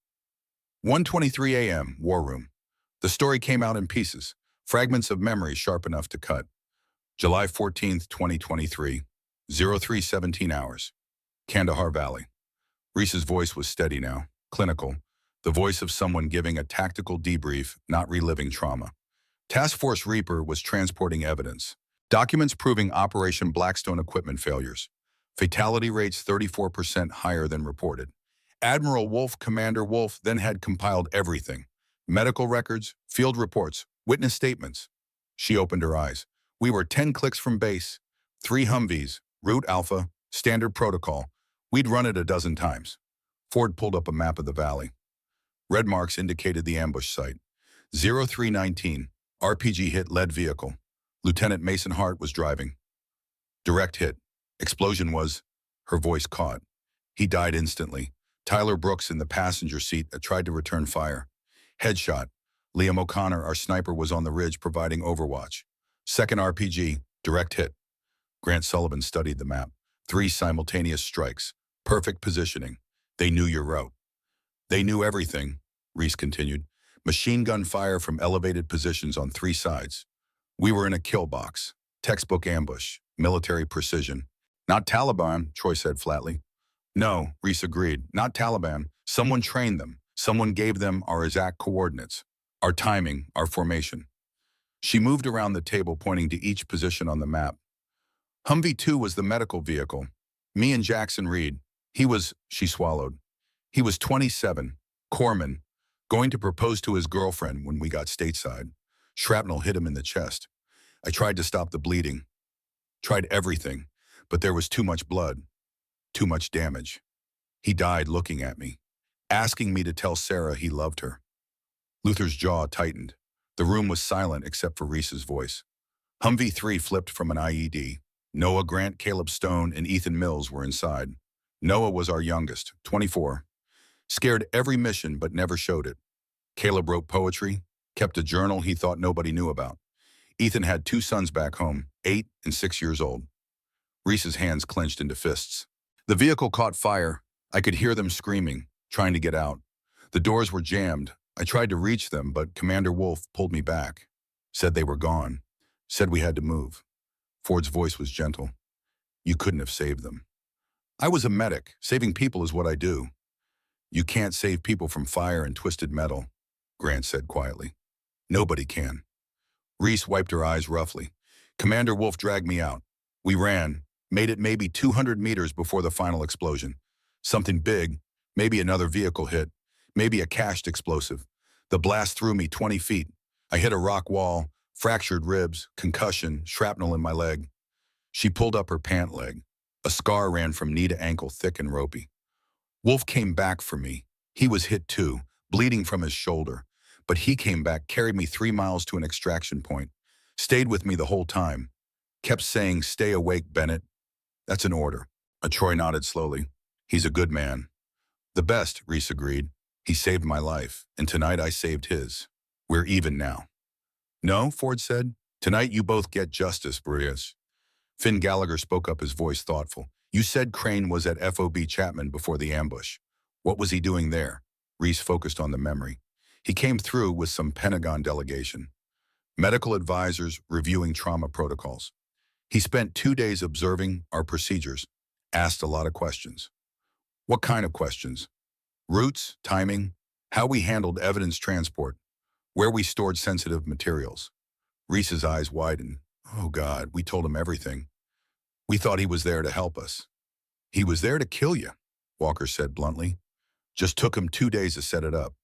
1:23 a.m., War Room. The story came out in pieces, fragments of memory sharp enough to cut. July 14th, 2023, 03:17 hours. Kandahar Valley. Reese's voice was steady now, clinical, the voice of someone giving a tactical debrief, not reliving trauma. Task Force Reaper was transporting evidence. Documents proving Operation Blackstone equipment failures. Fatality rates 34% higher than reported. Admiral Wolf, Commander Wolf, then had compiled everything. Medical records, field reports, witness statements. She opened her eyes. We were 10 clicks from base. 3 Humvees, Route Alpha, standard protocol. We'd run it a dozen times. Ford pulled up a map of the valley. Red marks indicated the ambush site. 0319, RPG hit lead vehicle. Lieutenant Mason Hart was driving. Direct hit. Explosion was, her voice caught. He died instantly. Tyler Brooks in the passenger seat tried to return fire. Headshot. Liam O'Connor, our sniper, was on the ridge providing overwatch. Second RPG, direct hit. Grant Sullivan studied the map. 3 simultaneous strikes. Perfect positioning. They knew your route. They knew everything, Reese continued. Machine gun fire from elevated positions on 3 sides. We were in a kill box. Textbook ambush. Military precision. Not Taliban, Troy said flatly. No, Reese agreed. Not Taliban. Someone trained them. Someone gave them our exact coordinates. Our timing, our formation. She moved around the table, pointing to each position on the map. Humvee 2 was the medical vehicle. Me and Jackson Reed. She swallowed. He was 27, corpsman, going to propose to his girlfriend when we got stateside. Shrapnel hit him in the chest. I tried to stop the bleeding. Tried everything, but there was too much blood. Too much damage. He died looking at me, asking me to tell Sarah he loved her. Luther's jaw tightened. The room was silent except for Reese's voice. Humvee 3 flipped from an IED. Noah Grant, Caleb Stone, and Ethan Mills were inside. Noah was our youngest, 24. Scared every mission but never showed it. Caleb wrote poetry, kept a journal he thought nobody knew about. Ethan had 2 sons back home, 8 and 6 years old. Reese's hands clenched into fists. The vehicle caught fire. I could hear them screaming, trying to get out. The doors were jammed. I tried to reach them, but Commander Wolf pulled me back. Said they were gone. Said we had to move. Ford's voice was gentle. You couldn't have saved them. I was a medic. Saving people is what I do. You can't save people from fire and twisted metal, Grant said quietly. Nobody can. Reese wiped her eyes roughly. Commander Wolf dragged me out. We ran, made it maybe 200 meters before the final explosion. Something big, maybe another vehicle hit, maybe a cached explosive. The blast threw me 20 feet. I hit a rock wall, fractured ribs, concussion, shrapnel in my leg. She pulled up her pant leg. A scar ran from knee to ankle, thick and ropey. Wolf came back for me. He was hit too, bleeding from his shoulder. But he came back, carried me 3 miles to an extraction point. Stayed with me the whole time. Kept saying, stay awake, Bennett. That's an order. Troy nodded slowly. He's a good man. The best, Reese agreed. He saved my life, and tonight I saved his. We're even now. No, Ford said. Tonight you both get justice, Brias. Finn Gallagher spoke up, his voice thoughtful. You said Crane was at FOB Chapman before the ambush. What was he doing there? Reese focused on the memory. He came through with some Pentagon delegation. Medical advisors reviewing trauma protocols. He spent 2 days observing our procedures, asked a lot of questions. What kind of questions? Routes, timing, how we handled evidence transport, where we stored sensitive materials. Reese's eyes widened. Oh God, we told him everything. We thought he was there to help us. He was there to kill you, Walker said bluntly. Just took him 2 days to set it up.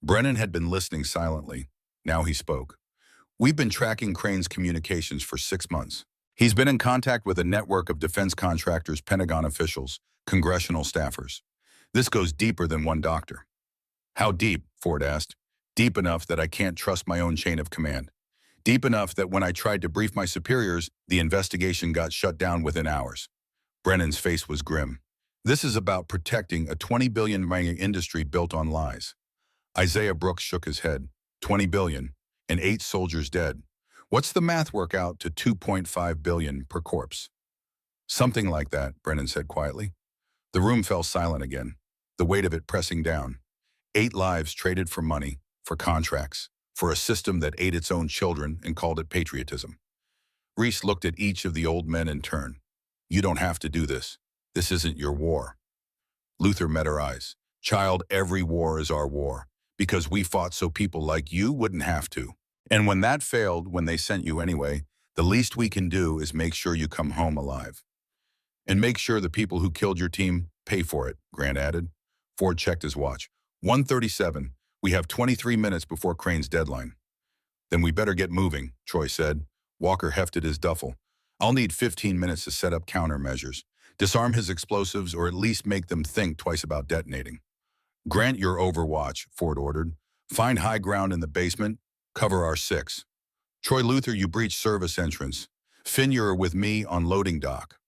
Brennan had been listening silently. Now he spoke. We've been tracking Crane's communications for 6 months. He's been in contact with a network of defense contractors, Pentagon officials, congressional staffers. This goes deeper than one doctor. How deep? Ford asked. Deep enough that I can't trust my own chain of command. Deep enough that when I tried to brief my superiors, the investigation got shut down within hours. Brennan's face was grim. This is about protecting a $20 billion industry built on lies. Isaiah Brooks shook his head. $20 billion, and 8 soldiers dead. What's the math work out to $2.5 billion per corpse? Something like that, Brennan said quietly. The room fell silent again, the weight of it pressing down. 8 lives traded for money, for contracts, for a system that ate its own children and called it patriotism. Reese looked at each of the old men in turn. You don't have to do this. This isn't your war. Luther met her eyes. Child, every war is our war, because we fought so people like you wouldn't have to. And when that failed, when they sent you anyway, the least we can do is make sure you come home alive. And make sure the people who killed your team pay for it, Grant added. Ford checked his watch. 1:37. We have 23 minutes before Crane's deadline. Then we better get moving, Troy said. Walker hefted his duffel. I'll need 15 minutes to set up countermeasures, disarm his explosives, or at least make them think twice about detonating. Grant your overwatch, Ford ordered. Find high ground in the basement. Cover our 6. Troy Luther, you breach service entrance. Finn, you're with me on loading dock.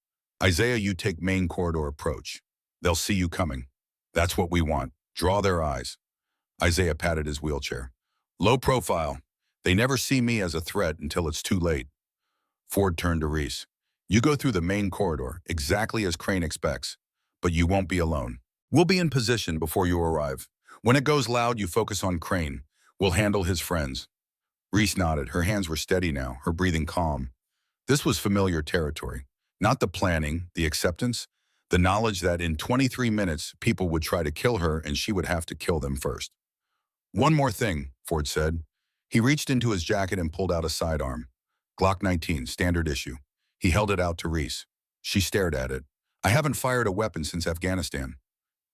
Isaiah, you take main corridor approach. They'll see you coming. That's what we want. Draw their eyes. Isaiah patted his wheelchair. Low profile. They never see me as a threat until it's too late. Ford turned to Reese. You go through the main corridor, exactly as Crane expects, but you won't be alone. We'll be in position before you arrive. When it goes loud, you focus on Crane. We'll handle his friends. Reese nodded. Her hands were steady now, her breathing calm. This was familiar territory. Not the planning, the acceptance, the knowledge that in 23 minutes, people would try to kill her and she would have to kill them first. One more thing, Ford said. He reached into his jacket and pulled out a sidearm. Glock 19, standard issue. He held it out to Reese. She stared at it. I haven't fired a weapon since Afghanistan.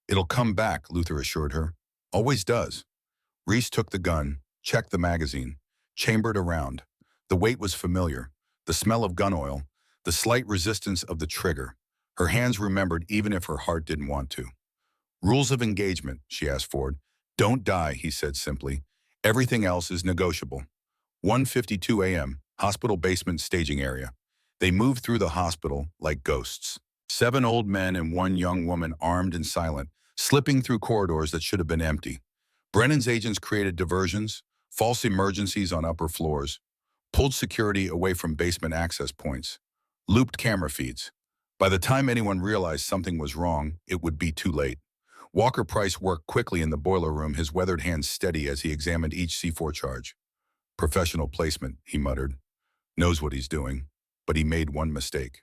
It'll come back, Luther assured her. Always does. Reese took the gun, checked the magazine, chambered around. The weight was familiar. The smell of gun oil, the slight resistance of the trigger. Her hands remembered even if her heart didn't want to. Rules of engagement, she asked Ford. Don't die, he said simply. Everything else is negotiable. 1:52 a.m., hospital basement staging area. They moved through the hospital like ghosts. 7 old men and 1 young woman armed and silent, slipping through corridors that should have been empty. Brennan's agents created diversions, false emergencies on upper floors, pulled security away from basement access points, looped camera feeds. By the time anyone realized something was wrong, it would be too late. Walker Price worked quickly in the boiler room, his weathered hands steady as he examined each C4 charge. Professional placement, he muttered. Knows what he's doing, but he made one mistake.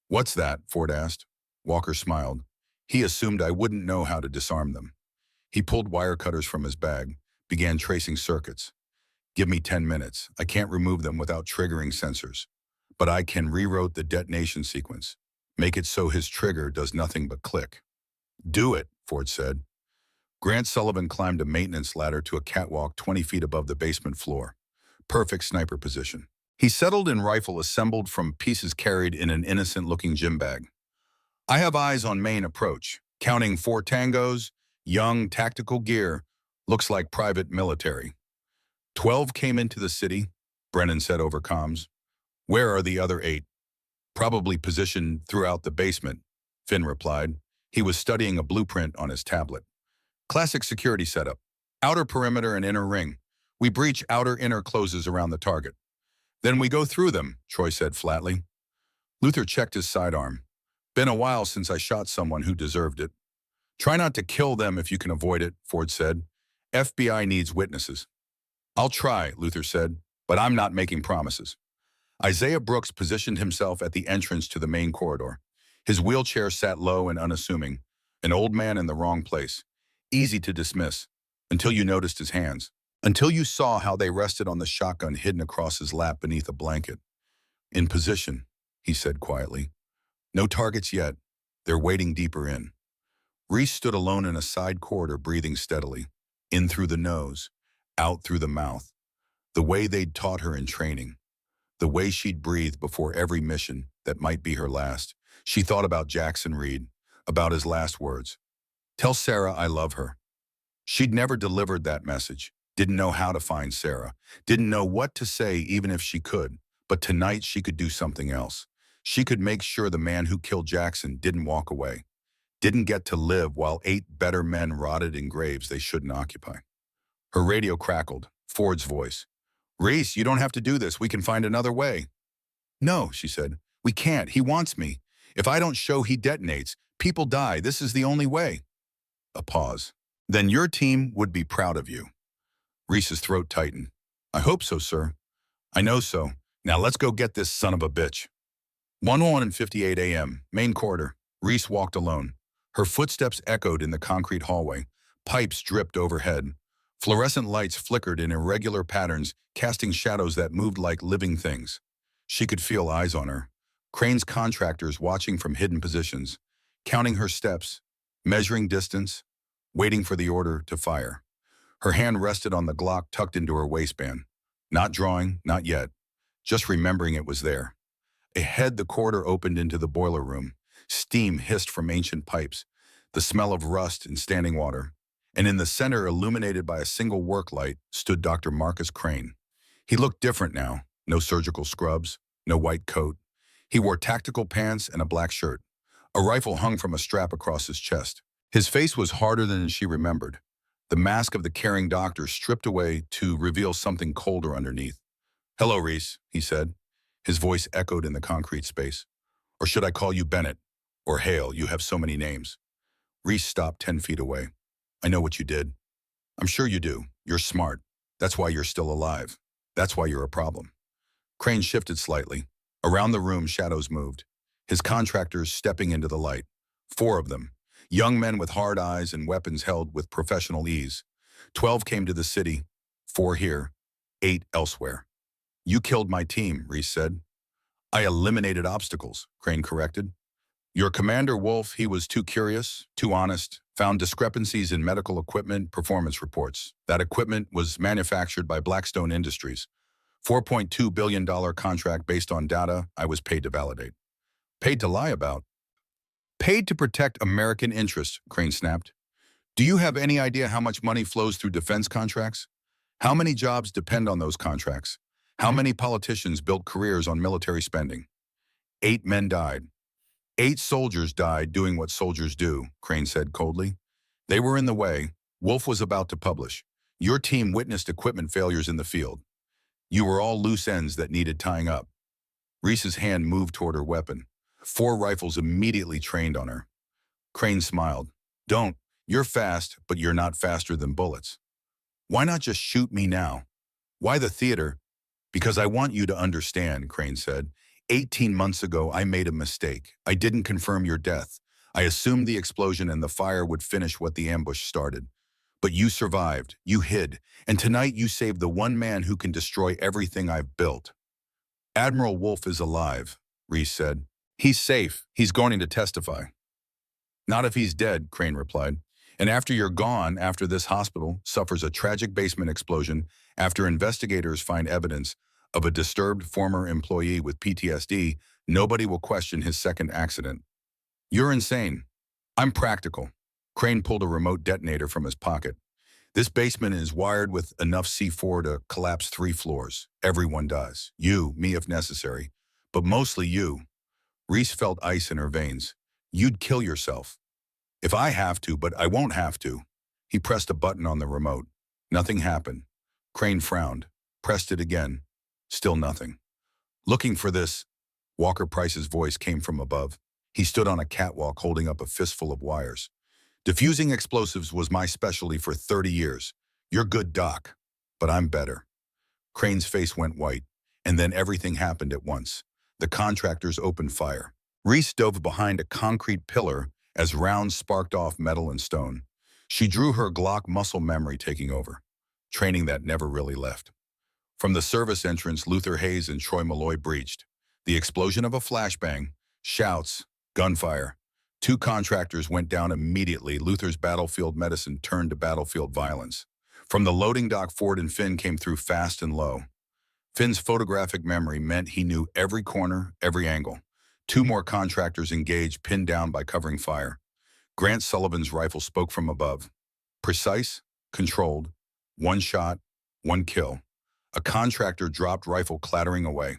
What's that? Ford asked. Walker smiled. He assumed I wouldn't know how to disarm them. He pulled wire cutters from his bag, began tracing circuits. Give me 10 minutes. I can't remove them without triggering sensors. But I can rewrite the detonation sequence. Make it so his trigger does nothing but click. Do it, Ford said. Grant Sullivan climbed a maintenance ladder to a catwalk 20 feet above the basement floor. Perfect sniper position. He settled in rifle assembled from pieces carried in an innocent-looking gym bag. I have eyes on main approach. Counting 4 tangos, young, tactical gear. Looks like private military. 12 came into the city, Brennan said over comms. Where are the other 8? Probably positioned throughout the basement, Finn replied. He was studying a blueprint on his tablet. Classic security setup. Outer perimeter and inner ring. We breach outer inner closes around the target. Then we go through them, Troy said flatly. Luther checked his sidearm. Been a while since I shot someone who deserved it. Try not to kill them if you can avoid it, Ford said. FBI needs witnesses. I'll try, Luther said, but I'm not making promises. Isaiah Brooks positioned himself at the entrance to the main corridor. His wheelchair sat low and unassuming, an old man in the wrong place. Easy to dismiss, until you noticed his hands, until you saw how they rested on the shotgun hidden across his lap beneath a blanket. In position, he said quietly. No targets yet. They're waiting deeper in. Reese stood alone in a side corridor, breathing steadily, in through the nose, out through the mouth, the way they'd taught her in training, the way she'd breathe before every mission that might be her last. She thought about Jackson Reed, about his last words. Tell Sarah I love her. She'd never delivered that message, didn't know how to find Sarah, didn't know what to say even if she could. But tonight she could do something else. She could make sure the man who killed Jackson didn't walk away, didn't get to live while 8 better men rotted in graves they shouldn't occupy. Her radio crackled, Ford's voice. Reese, you don't have to do this. We can find another way. No, she said. We can't. He wants me. If I don't show he detonates, people die. This is the only way. A pause. Then your team would be proud of you. Reese's throat tightened. I hope so, sir. I know so. Now let's go get this son of a bitch. 1:58 a.m., main corridor. Reese walked alone. Her footsteps echoed in the concrete hallway. Pipes dripped overhead. Fluorescent lights flickered in irregular patterns, casting shadows that moved like living things. She could feel eyes on her. Crane's contractors watching from hidden positions, counting her steps, measuring distance, waiting for the order to fire. Her hand rested on the Glock tucked into her waistband. Not drawing, not yet. Just remembering it was there. Ahead, the corridor opened into the boiler room. Steam hissed from ancient pipes, the smell of rust and standing water. And in the center, illuminated by a single work light, stood Dr. Marcus Crane. He looked different now. No surgical scrubs, no white coat. He wore tactical pants and a black shirt. A rifle hung from a strap across his chest. His face was harder than she remembered. The mask of the caring doctor stripped away to reveal something colder underneath. Hello, Reese, he said. His voice echoed in the concrete space. Or should I call you Bennett? Or Hale, you have so many names. Reese stopped 10 feet away. I know what you did. I'm sure you do. You're smart. That's why you're still alive. That's why you're a problem. Crane shifted slightly. Around the room, shadows moved. His contractors stepping into the light. 4 of them. Young men with hard eyes and weapons held with professional ease. 12 came to the city. 4 here. 8 elsewhere. You killed my team, Reese said. I eliminated obstacles, Crane corrected. Your commander, Wolf, he was too curious, too honest, found discrepancies in medical equipment performance reports. That equipment was manufactured by Blackstone Industries. $4.2 billion contract based on data I was paid to validate. Paid to lie about. Paid to protect American interests, Crane snapped. Do you have any idea how much money flows through defense contracts? How many jobs depend on those contracts? How many politicians built careers on military spending? 8 men died. 8 soldiers died doing what soldiers do, Crane said coldly. They were in the way. Wolf was about to publish. Your team witnessed equipment failures in the field. You were all loose ends that needed tying up. Reese's hand moved toward her weapon. 4 rifles immediately trained on her. Crane smiled. Don't. You're fast, but you're not faster than bullets. Why not just shoot me now? Why the theater? Because I want you to understand, Crane said. 18 months ago, I made a mistake. I didn't confirm your death. I assumed the explosion and the fire would finish what the ambush started. But you survived, you hid, and tonight you saved the one man who can destroy everything I've built. Admiral Wolf is alive, Reese said. He's safe. He's going to testify. Not if he's dead, Crane replied. And after you're gone, after this hospital suffers a tragic basement explosion, after investigators find evidence of a disturbed former employee with PTSD, nobody will question his second accident. You're insane. I'm practical. Crane pulled a remote detonator from his pocket. This basement is wired with enough C4 to collapse 3 floors. Everyone dies. You, me if necessary. But mostly you. Reese felt ice in her veins. You'd kill yourself. If I have to, but I won't have to. He pressed a button on the remote. Nothing happened. Crane frowned, pressed it again. Still nothing. Looking for this, Walker Price's voice came from above. He stood on a catwalk holding up a fistful of wires. Diffusing explosives was my specialty for 30 years. You're good, Doc, but I'm better. Crane's face went white, and then everything happened at once. The contractors opened fire. Reese dove behind a concrete pillar as rounds sparked off metal and stone. She drew her Glock muscle memory taking over, training that never really left. From the service entrance, Luther Hayes and Troy Malloy breached. The explosion of a flashbang, shouts, gunfire. Two contractors went down immediately. Luther's battlefield medicine turned to battlefield violence. From the loading dock, Ford and Finn came through fast and low. Finn's photographic memory meant he knew every corner, every angle. Two more contractors engaged, pinned down by covering fire. Grant Sullivan's rifle spoke from above. Precise, controlled, one shot, one kill. A contractor dropped, rifle clattering away.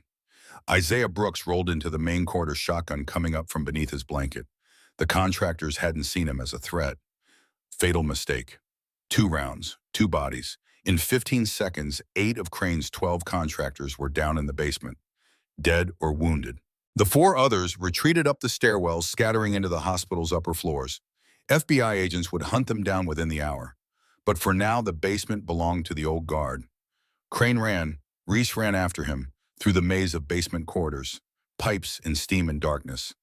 Isaiah Brooks rolled into the main quarter, shotgun coming up from beneath his blanket. The contractors hadn't seen him as a threat. Fatal mistake. 2 rounds, 2 bodies. In 15 seconds, 8 of Crane's 12 contractors were down in the basement, dead or wounded. The 4 others retreated up the stairwells, scattering into the hospital's upper floors. FBI agents would hunt them down within the hour. But for now, the basement belonged to the old guard. Crane ran. Reese ran after him, through the maze of basement corridors, pipes and steam and darkness.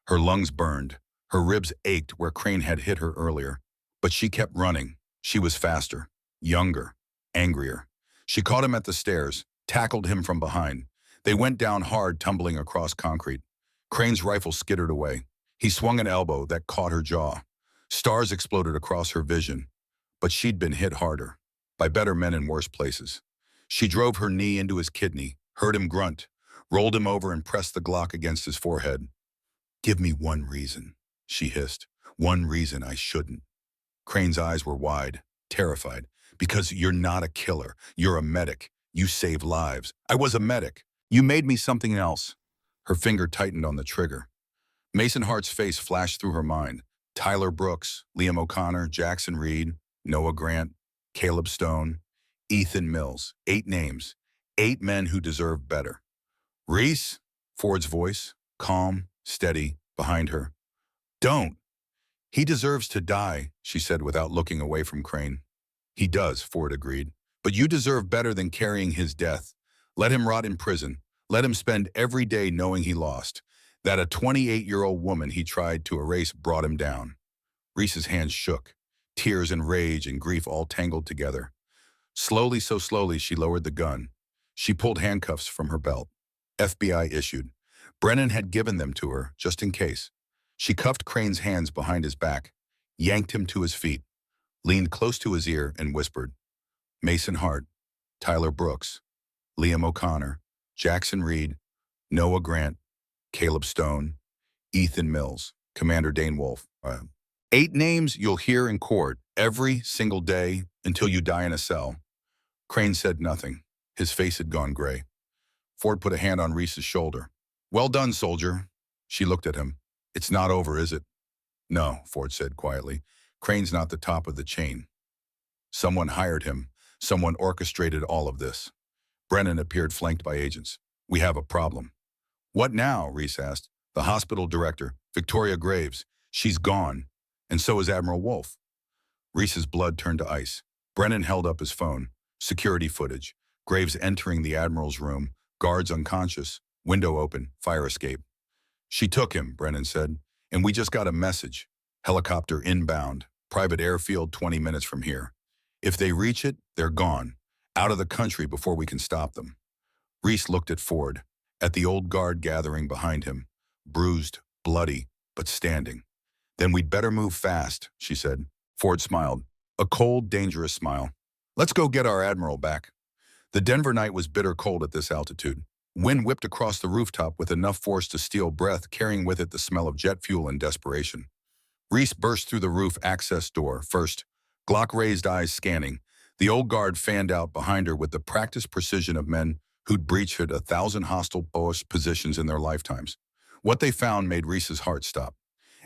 Her lungs burned. Her ribs ached where Crane had hit her earlier. But she kept running. She was faster, younger, angrier. She caught him at the stairs, tackled him from behind. They went down hard, tumbling across concrete. Crane's rifle skittered away. He swung an elbow that caught her jaw. Stars exploded across her vision. But she'd been hit harder, by better men in worse places. She drove her knee into his kidney, heard him grunt, rolled him over and pressed the Glock against his forehead. "Give me one reason," she hissed. "One reason I shouldn't." Crane's eyes were wide, terrified. "Because you're not a killer. You're a medic. You save lives. I was a medic. You made me something else." Her finger tightened on the trigger. Mason Hart's face flashed through her mind. Tyler Brooks, Liam O'Connor, Jackson Reed, Noah Grant, Caleb Stone, Ethan Mills. 8 names. 8 men who deserved better. "Reese," Ford's voice, calm, steady, behind her. "Don't. He deserves to die," she said without looking away from Crane. "He does," Ford agreed. "But you deserve better than carrying his death. Let him rot in prison. Let him spend every day knowing he lost. That a 28-year-old woman he tried to erase brought him down." Reese's hands shook. Tears and rage and grief all tangled together. Slowly, so slowly, she lowered the gun. She pulled handcuffs from her belt. FBI issued. Brennan had given them to her, just in case. She cuffed Crane's hands behind his back, yanked him to his feet, leaned close to his ear and whispered, "Mason Hart, Tyler Brooks, Liam O'Connor, Jackson Reed, Noah Grant, Caleb Stone, Ethan Mills, Commander Dane Wolf. 8 names you'll hear in court every single day until you die in a cell." Crane said nothing. His face had gone gray. Ford put a hand on Reese's shoulder. "Well done, soldier." She looked at him. "It's not over, is it?" "No," Ford said quietly. "Crane's not the top of the chain. Someone hired him. Someone orchestrated all of this." Brennan appeared, flanked by agents. "We have a problem." "What now?" Reese asked. "The hospital director, Victoria Graves. She's gone. And so is Admiral Wolf." Reese's blood turned to ice. Brennan held up his phone. Security footage. Graves entering the Admiral's room. Guards unconscious. Window open. Fire escape. "She took him," Brennan said. "And we just got a message. Helicopter inbound. Private airfield 20 minutes from here. If they reach it, they're gone. Out of the country before we can stop them." Reese looked at Ford, at the old guard gathering behind him. Bruised, bloody, but standing. "Then we'd better move fast," she said. Ford smiled. A cold, dangerous smile. "Let's go get our Admiral back." The Denver night was bitter cold at this altitude. Wind whipped across the rooftop with enough force to steal breath, carrying with it the smell of jet fuel and desperation. Reese burst through the roof access door first, Glock-raised eyes scanning. The old guard fanned out behind her with the practiced precision of men who'd breached 1,000 hostile post positions in their lifetimes. What they found made Reese's heart stop.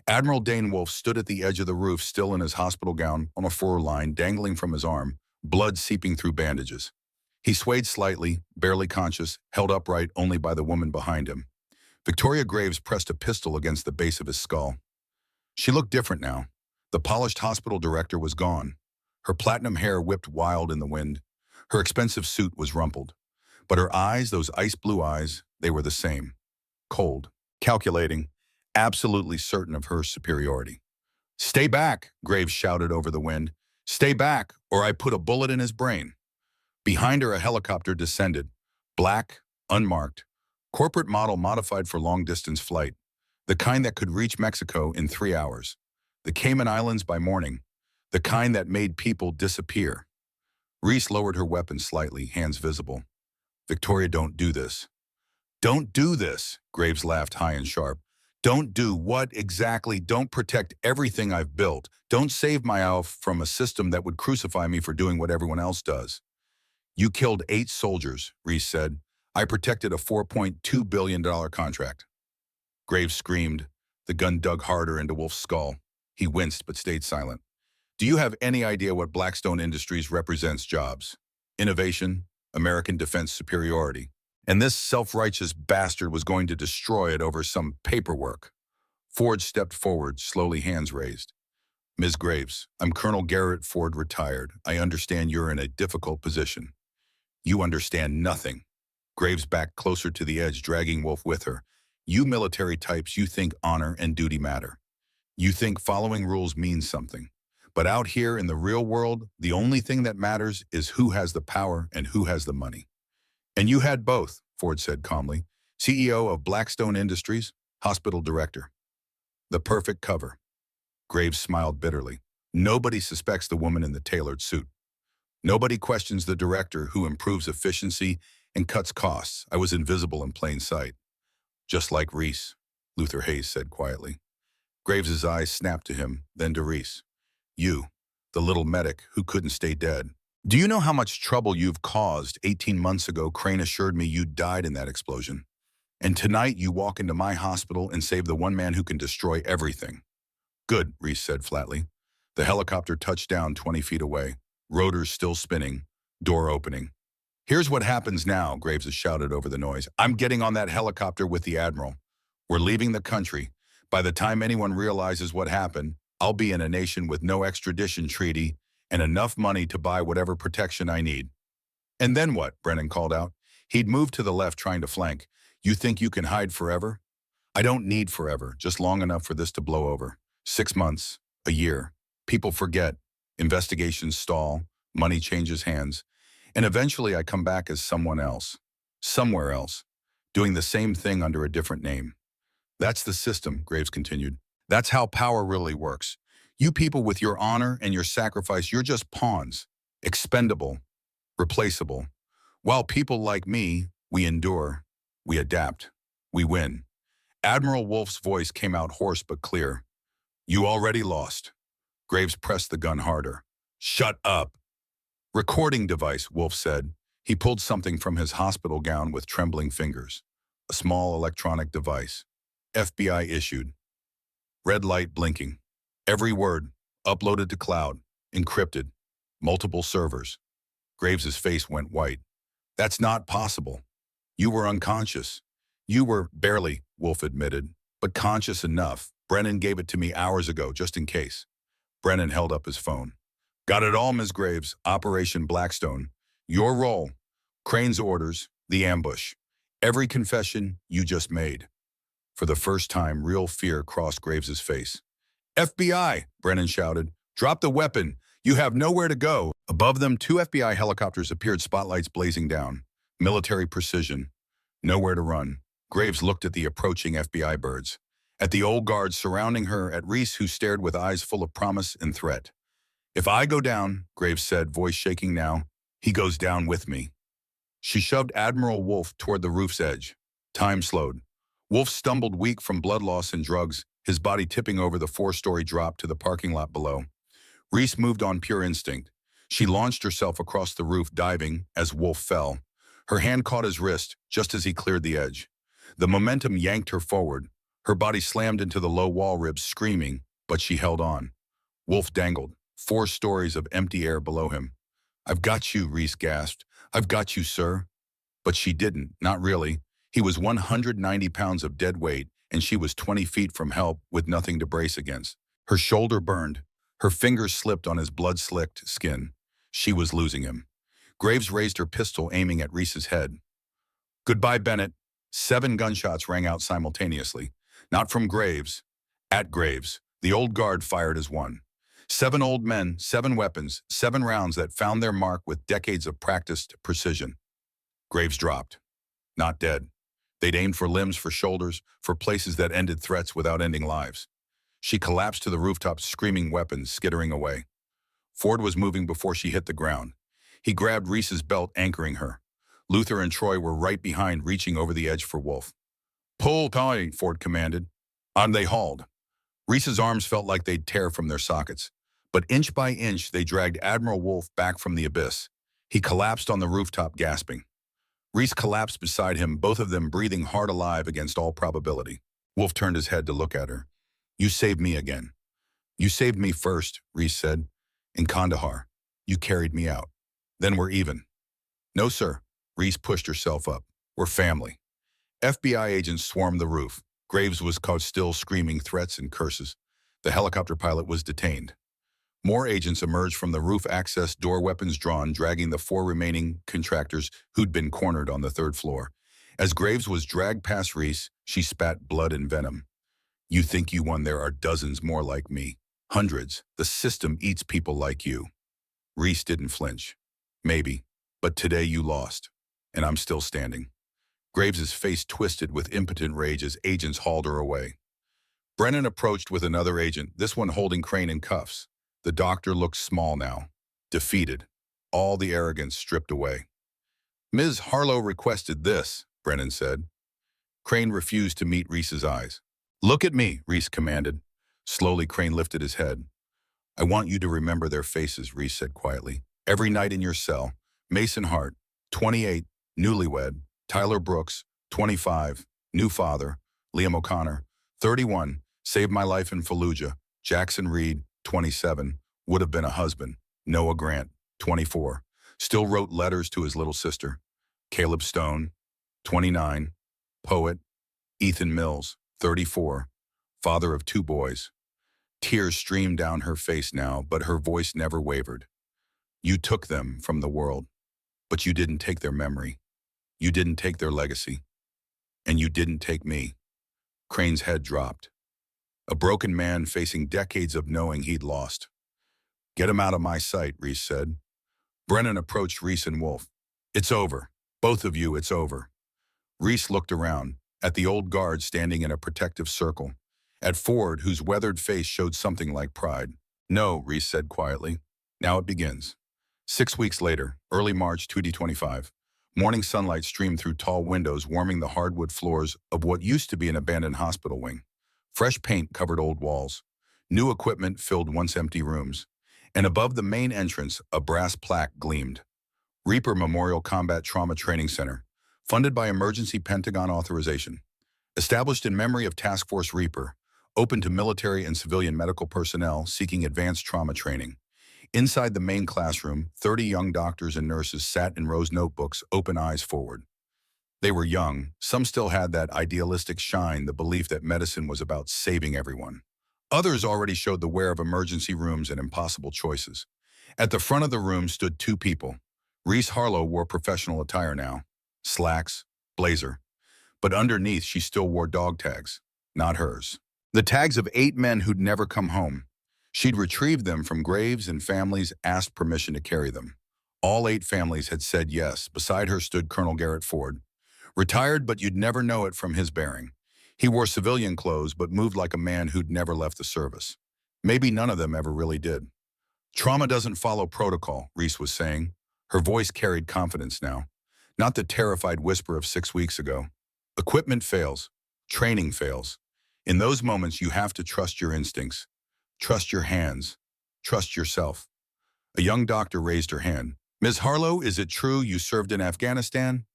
Admiral Dane Wolf stood at the edge of the roof, still in his hospital gown, on a floor line dangling from his arm, blood seeping through bandages. He swayed slightly, barely conscious, held upright only by the woman behind him. Victoria Graves pressed a pistol against the base of his skull. She looked different now. The polished hospital director was gone. Her platinum hair whipped wild in the wind. Her expensive suit was rumpled. But her eyes, those ice blue eyes, they were the same. Cold, calculating, absolutely certain of her superiority. "Stay back," Graves shouted over the wind. "Stay back, or I put a bullet in his brain." Behind her, a helicopter descended. Black, unmarked. Corporate model modified for long-distance flight. The kind that could reach Mexico in 3 hours. The Cayman Islands by morning. The kind that made people disappear. Reese lowered her weapon slightly, hands visible. Victoria, don't do this. Don't do this, Graves laughed high and sharp. Don't do what exactly? Don't protect everything I've built. Don't save my Alf from a system that would crucify me for doing what everyone else does. You killed 8 soldiers, Reese said. I protected a $4.2 billion contract. Graves screamed. The gun dug harder into Wolf's skull. He winced but stayed silent. Do you have any idea what Blackstone Industries represents? Jobs, innovation, American defense superiority. And this self-righteous bastard was going to destroy it over some paperwork. Ford stepped forward, slowly, hands raised. Ms. Graves, I'm Colonel Garrett Ford, retired. I understand you're in a difficult position. You understand nothing. Graves backed closer to the edge, dragging Wolf with her. You military types, you think honor and duty matter. You think following rules means something. But out here in the real world, the only thing that matters is who has the power and who has the money. And you had both, Ford said calmly. CEO of Blackstone Industries, hospital director. The perfect cover. Graves smiled bitterly. Nobody suspects the woman in the tailored suit. Nobody questions the director who improves efficiency and cuts costs. I was invisible in plain sight. Just like Reese, Luther Hayes said quietly. Graves's eyes snapped to him, then to Reese. You, the little medic who couldn't stay dead. Do you know how much trouble you've caused? 18 months ago, Crane assured me you died in that explosion. And tonight you walk into my hospital and save the one man who can destroy everything. Good, Reese said flatly. The helicopter touched down 20 feet away, rotors still spinning, door opening. Here's what happens now, Graves shouted over the noise. I'm getting on that helicopter with the Admiral. We're leaving the country. By the time anyone realizes what happened, I'll be in a nation with no extradition treaty and enough money to buy whatever protection I need. And then what? Brennan called out. He'd moved to the left, trying to flank. You think you can hide forever? I don't need forever, just long enough for this to blow over. 6 months, a year. People forget. Investigations stall. Money changes hands. And eventually I come back as someone else. Somewhere else. Doing the same thing under a different name. That's the system, Graves continued. That's how power really works. You people with your honor and your sacrifice, you're just pawns. Expendable. Replaceable. While people like me, we endure. We adapt. We win. Admiral Wolf's voice came out hoarse but clear. You already lost. Graves pressed the gun harder. Shut up. Recording device, Wolf said. He pulled something from his hospital gown with trembling fingers. A small electronic device. FBI issued. Red light blinking. Every word, uploaded to cloud, encrypted. Multiple servers. Graves's face went white. That's not possible. You were unconscious. You were barely, Wolf admitted, but conscious enough. Brennan gave it to me hours ago, just in case. Brennan held up his phone. Got it all, Ms. Graves. Operation Blackstone. Your role. Crane's orders. The ambush. Every confession you just made. For the first time, real fear crossed Graves's face. FBI, Brennan shouted. Drop the weapon. You have nowhere to go. Above them, 2 FBI helicopters appeared, spotlights blazing down. Military precision. Nowhere to run. Graves looked at the approaching FBI birds. At the old guard surrounding her, at Reese, who stared with eyes full of promise and threat. If I go down, Graves said, voice shaking now, he goes down with me. She shoved Admiral Wolf toward the roof's edge. Time slowed. Wolf stumbled, weak from blood loss and drugs, his body tipping over the 4-story drop to the parking lot below. Reese moved on pure instinct. She launched herself across the roof, diving as Wolf fell. Her hand caught his wrist just as he cleared the edge. The momentum yanked her forward. Her body slammed into the low wall ribs, screaming, but she held on. Wolf dangled, 4 stories of empty air below him. I've got you, Reese gasped. I've got you, sir. But she didn't, not really. He was 190 pounds of dead weight, and she was 20 feet from help with nothing to brace against. Her shoulder burned. Her fingers slipped on his blood-slicked skin. She was losing him. Graves raised her pistol, aiming at Reese's head. Goodbye, Bennett. 7 gunshots rang out simultaneously. Not from Graves. At Graves. The old guard fired as one. 7 old men, 7 weapons, 7 rounds that found their mark with decades of practiced precision. Graves dropped. Not dead. They'd aimed for limbs, for shoulders, for places that ended threats without ending lives. She collapsed to the rooftop, screaming, weapons skittering away. Ford was moving before she hit the ground. He grabbed Reese's belt, anchoring her. Luther and Troy were right behind, reaching over the edge for Wolf. "Pull tight," Ford commanded. On they hauled. Reese's arms felt like they'd tear from their sockets. But inch by inch, they dragged Admiral Wolf back from the abyss. He collapsed on the rooftop, gasping. Reese collapsed beside him, both of them breathing hard, alive against all probability. Wolf turned his head to look at her. "You saved me again." "You saved me first," Reese said. "In Kandahar. You carried me out. Then we're even." "No, sir." Reese pushed herself up. "We're family." FBI agents swarmed the roof. Graves was caught still, screaming threats and curses. The helicopter pilot was detained. More agents emerged from the roof access door, weapons drawn, dragging the 4 remaining contractors who'd been cornered on the 3rd floor. As Graves was dragged past Reese, she spat blood and venom. "You think you won? There are dozens more like me. Hundreds. The system eats people like you." Reese didn't flinch. "Maybe. But today you lost. And I'm still standing." Graves's face twisted with impotent rage as agents hauled her away. Brennan approached with another agent, this one holding Crane in cuffs. The doctor looked small now, defeated, all the arrogance stripped away. "Ms. Harlow requested this," Brennan said. Crane refused to meet Reese's eyes. "Look at me," Reese commanded. Slowly, Crane lifted his head. "I want you to remember their faces," Reese said quietly. "Every night in your cell. Mason Hart, 28, newlywed. Tyler Brooks, 25, new father. Liam O'Connor, 31, saved my life in Fallujah. Jackson Reed, 27, would have been a husband. Noah Grant, 24, still wrote letters to his little sister. Caleb Stone, 29, poet. Ethan Mills, 34, father of 2 boys. Tears streamed down her face now, but her voice never wavered. "You took them from the world, but you didn't take their memory. You didn't take their legacy. And you didn't take me." Crane's head dropped. A broken man facing decades of knowing he'd lost. "Get him out of my sight," Reese said. Brennan approached Reese and Wolf. "It's over. Both of you, it's over." Reese looked around, at the old guard standing in a protective circle, at Ford, whose weathered face showed something like pride. "No," Reese said quietly. "Now it begins." 6 weeks later, early March 2025, morning sunlight streamed through tall windows, warming the hardwood floors of what used to be an abandoned hospital wing. Fresh paint covered old walls. New equipment filled once empty rooms. And above the main entrance, a brass plaque gleamed. Reaper Memorial Combat Trauma Training Center, funded by emergency Pentagon authorization. Established in memory of Task Force Reaper, open to military and civilian medical personnel seeking advanced trauma training. Inside the main classroom, 30 young doctors and nurses sat in rows, notebooks, open eyes forward. They were young. Some still had that idealistic shine, the belief that medicine was about saving everyone. Others already showed the wear of emergency rooms and impossible choices. At the front of the room stood 2 people. Reese Harlow wore professional attire now. Slacks, blazer. But underneath, she still wore dog tags. Not hers. The tags of 8 men who'd never come home. She'd retrieved them from graves, and families asked permission to carry them. All 8 families had said yes. Beside her stood Colonel Garrett Ford. Retired, but you'd never know it from his bearing. He wore civilian clothes, but moved like a man who'd never left the service. Maybe none of them ever really did. "Trauma doesn't follow protocol," Reese was saying. Her voice carried confidence now, not the terrified whisper of 6 weeks ago. "Equipment fails. Training fails. In those moments, you have to trust your instincts. Trust your hands. Trust yourself." A young doctor raised her hand. "Ms. Harlow, is it true you served in Afghanistan?"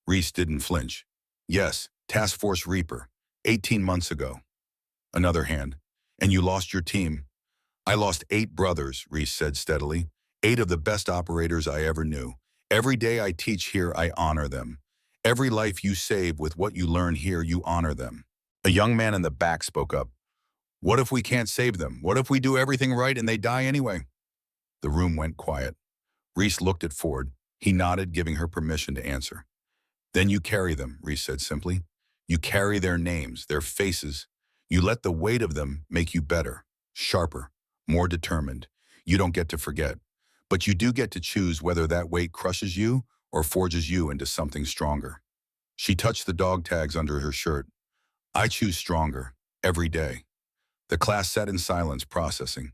Reese didn't flinch. "Yes, Task Force Reaper, 18 months ago." Another hand. "And you lost your team?" "I lost 8 brothers," Reese said steadily. 8 of the best operators I ever knew. Every day I teach here, I honor them. Every life you save with what you learn here, you honor them." A young man in the back spoke up. "What if we can't save them? What if we do everything right and they die anyway?" The room went quiet. Reese looked at Ford. He nodded, giving her permission to answer. "Then you carry them," Reese said simply. "You carry their names, their faces. You let the weight of them make you better, sharper, more determined. You don't get to forget. But you do get to choose whether that weight crushes you or forges you into something stronger." She touched the dog tags under her shirt. I choose stronger, every day. The class sat in silence, processing.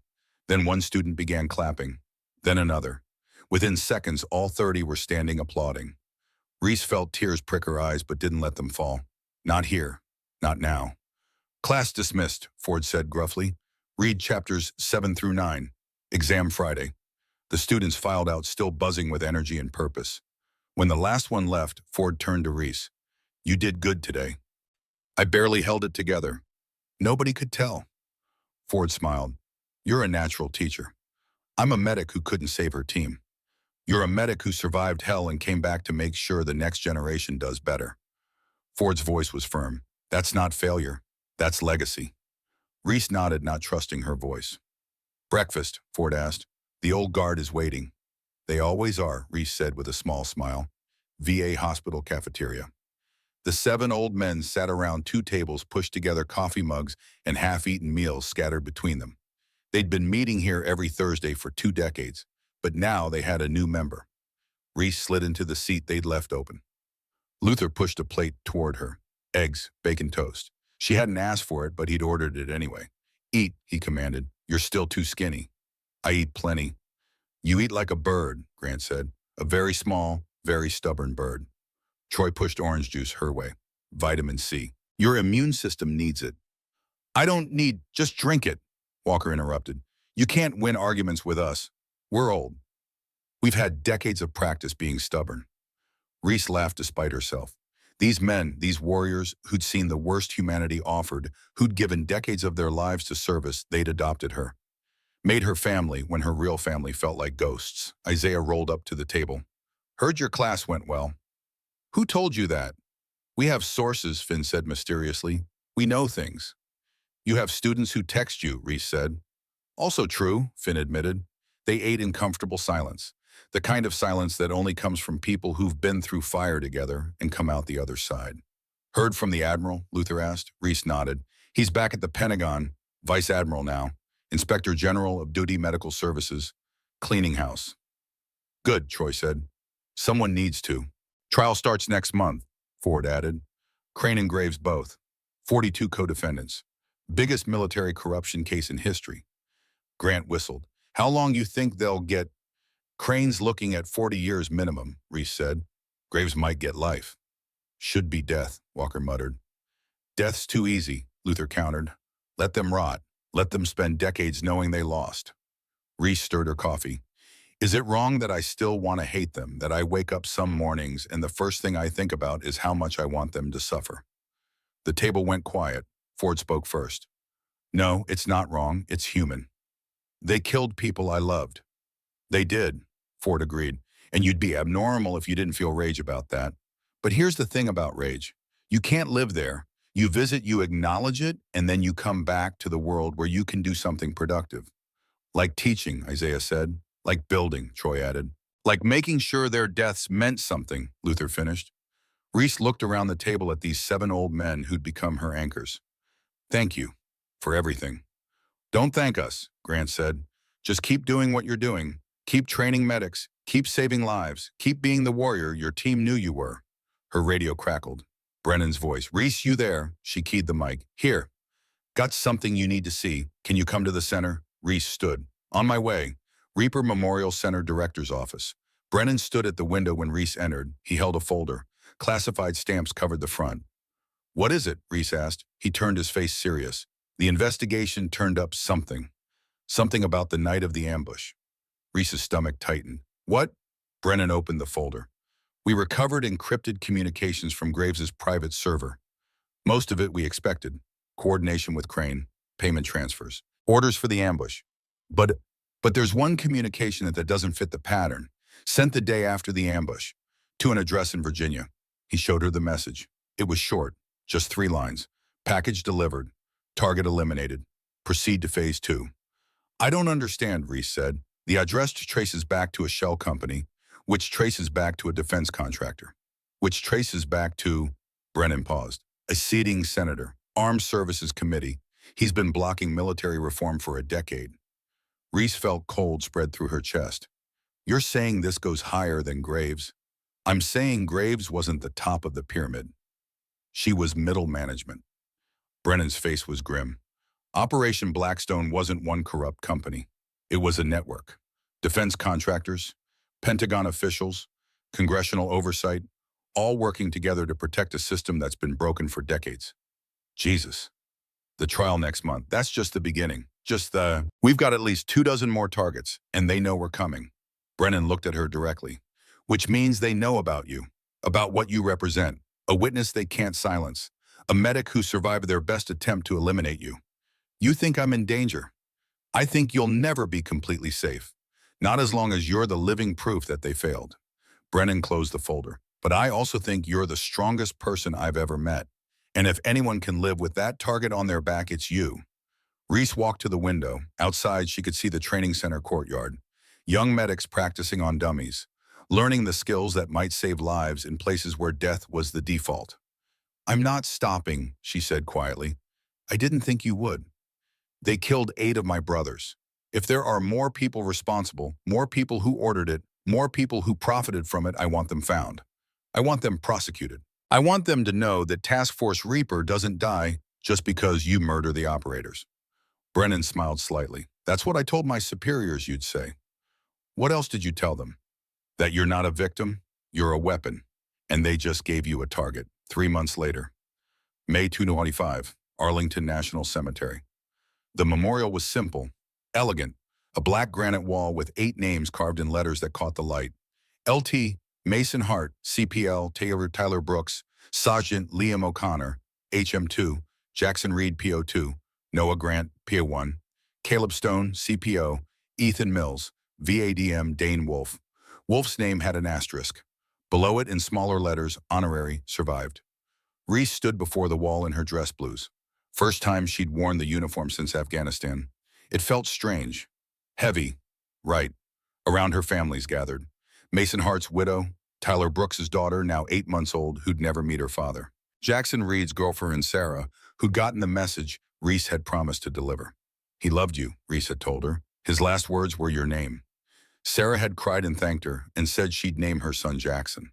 Then one student began clapping, then another. Within seconds, all 30 were standing applauding. Reese felt tears prick her eyes but didn't let them fall. Not here. Not now. Class dismissed, Ford said gruffly. Read chapters 7 through 9. Exam Friday. The students filed out, still buzzing with energy and purpose. When the last one left, Ford turned to Reese. You did good today. I barely held it together. Nobody could tell. Ford smiled. You're a natural teacher. I'm a medic who couldn't save her team. You're a medic who survived hell and came back to make sure the next generation does better. Ford's voice was firm. That's not failure. That's legacy. Reese nodded, not trusting her voice. Breakfast, Ford asked. The old guard is waiting. They always are, Reese said with a small smile. VA hospital cafeteria. The 7 old men sat around 2 tables, pushed together coffee mugs and half-eaten meals scattered between them. They'd been meeting here every Thursday for 2 decades, but now they had a new member. Reese slid into the seat they'd left open. Luther pushed a plate toward her. Eggs, bacon toast. She hadn't asked for it, but he'd ordered it anyway. Eat, he commanded. You're still too skinny. I eat plenty. You eat like a bird, Grant said. A very small, very stubborn bird. Troy pushed orange juice her way. Vitamin C. Your immune system needs it. I don't need, just drink it, Walker interrupted. You can't win arguments with us. We're old. We've had decades of practice being stubborn. Reese laughed despite herself. These men, these warriors who'd seen the worst humanity offered, who'd given decades of their lives to service, they'd adopted her. Made her family when her real family felt like ghosts. Isaiah rolled up to the table. Heard your class went well. Who told you that? We have sources, Finn said mysteriously. We know things. You have students who text you, Reese said. Also true, Finn admitted. They ate in comfortable silence. The kind of silence that only comes from people who've been through fire together and come out the other side. Heard from the Admiral? Luther asked. Reese nodded. He's back at the Pentagon, Vice Admiral now, Inspector General of Duty Medical Services, cleaning house. Good, Troy said. Someone needs to. Trial starts next month, Ford added. Crane and Graves both. 42 co-defendants. Biggest military corruption case in history. Grant whistled. How long you think they'll get? Crane's looking at 40 years minimum, Reese said. Graves might get life. Should be death, Walker muttered. Death's too easy, Luther countered. Let them rot. Let them spend decades knowing they lost. Reese stirred her coffee. Is it wrong that I still want to hate them, that I wake up some mornings and the first thing I think about is how much I want them to suffer? The table went quiet. Ford spoke first. No, it's not wrong. It's human. They killed people I loved. They did, Ford agreed, and you'd be abnormal if you didn't feel rage about that. But here's the thing about rage. You can't live there. You visit, you acknowledge it, and then you come back to the world where you can do something productive. Like teaching, Isaiah said. Like building, Troy added. Like making sure their deaths meant something, Luther finished. Reese looked around the table at these 7 old men who'd become her anchors. Thank you for everything. Don't thank us, Grant said. Just keep doing what you're doing. Keep training medics. Keep saving lives. Keep being the warrior your team knew you were. Her radio crackled. Brennan's voice. Reese, you there? She keyed the mic. Here. Got something you need to see. Can you come to the center? Reese stood. On my way. Reaper Memorial Center Director's Office. Brennan stood at the window when Reese entered. He held a folder. Classified stamps covered the front. What is it? Reese asked. He turned his face serious. The investigation turned up something. Something about the night of the ambush. Reese's stomach tightened. What? Brennan opened the folder. We recovered encrypted communications from Graves's private server. Most of it we expected. Coordination with Crane. Payment transfers. Orders for the ambush. But there's one communication that doesn't fit the pattern. Sent the day after the ambush. To an address in Virginia. He showed her the message. It was short. Just 3 lines. Package delivered. Target eliminated. Proceed to phase 2. I don't understand, Reese said. The address traces back to a shell company, which traces back to a defense contractor, which traces back to, Brennan paused, a sitting senator, Armed Services Committee. He's been blocking military reform for a decade. Reese felt cold spread through her chest. You're saying this goes higher than Graves? I'm saying Graves wasn't the top of the pyramid. She was middle management. Brennan's face was grim. Operation Blackstone wasn't one corrupt company. It was a network. Defense contractors, Pentagon officials, congressional oversight, all working together to protect a system that's been broken for decades. Jesus. The trial next month, that's just the beginning. We've got at least 24 more targets, and they know we're coming. Brennan looked at her directly. Which means they know about you, about what you represent, a witness they can't silence, a medic who survived their best attempt to eliminate you. You think I'm in danger. I think you'll never be completely safe. Not as long as you're the living proof that they failed. Brennan closed the folder. But I also think you're the strongest person I've ever met. And if anyone can live with that target on their back, it's you. Reese walked to the window. Outside, she could see the training center courtyard. Young medics practicing on dummies, learning the skills that might save lives in places where death was the default. I'm not stopping, she said quietly. I didn't think you would. They killed 8 of my brothers. If there are more people responsible, more people who ordered it, more people who profited from it, I want them found. I want them prosecuted. I want them to know that Task Force Reaper doesn't die just because you murder the operators. Brennan smiled slightly. That's what I told my superiors you'd say. What else did you tell them? That you're not a victim, you're a weapon, and they just gave you a target. 3 months later. May 2025, Arlington National Cemetery. The memorial was simple, elegant, a black granite wall with 8 names carved in letters that caught the light. LT, Mason Hart, CPL, Tyler Brooks, Sergeant Liam O'Connor, HM2, Jackson Reed, PO2, Noah Grant, PO1, Caleb Stone, CPO, Ethan Mills, VADM, Dane Wolf. Wolf's name had an asterisk. Below it, in smaller letters, honorary, survived. Reese stood before the wall in her dress blues. First time she'd worn the uniform since Afghanistan. It felt strange, heavy, right. Around her families gathered. Mason Hart's widow, Tyler Brooks's daughter, now 8 months old, who'd never meet her father. Jackson Reed's girlfriend, Sarah, who'd gotten the message Reese had promised to deliver. He loved you, Reese had told her. His last words were your name. Sarah had cried and thanked her and said she'd name her son Jackson.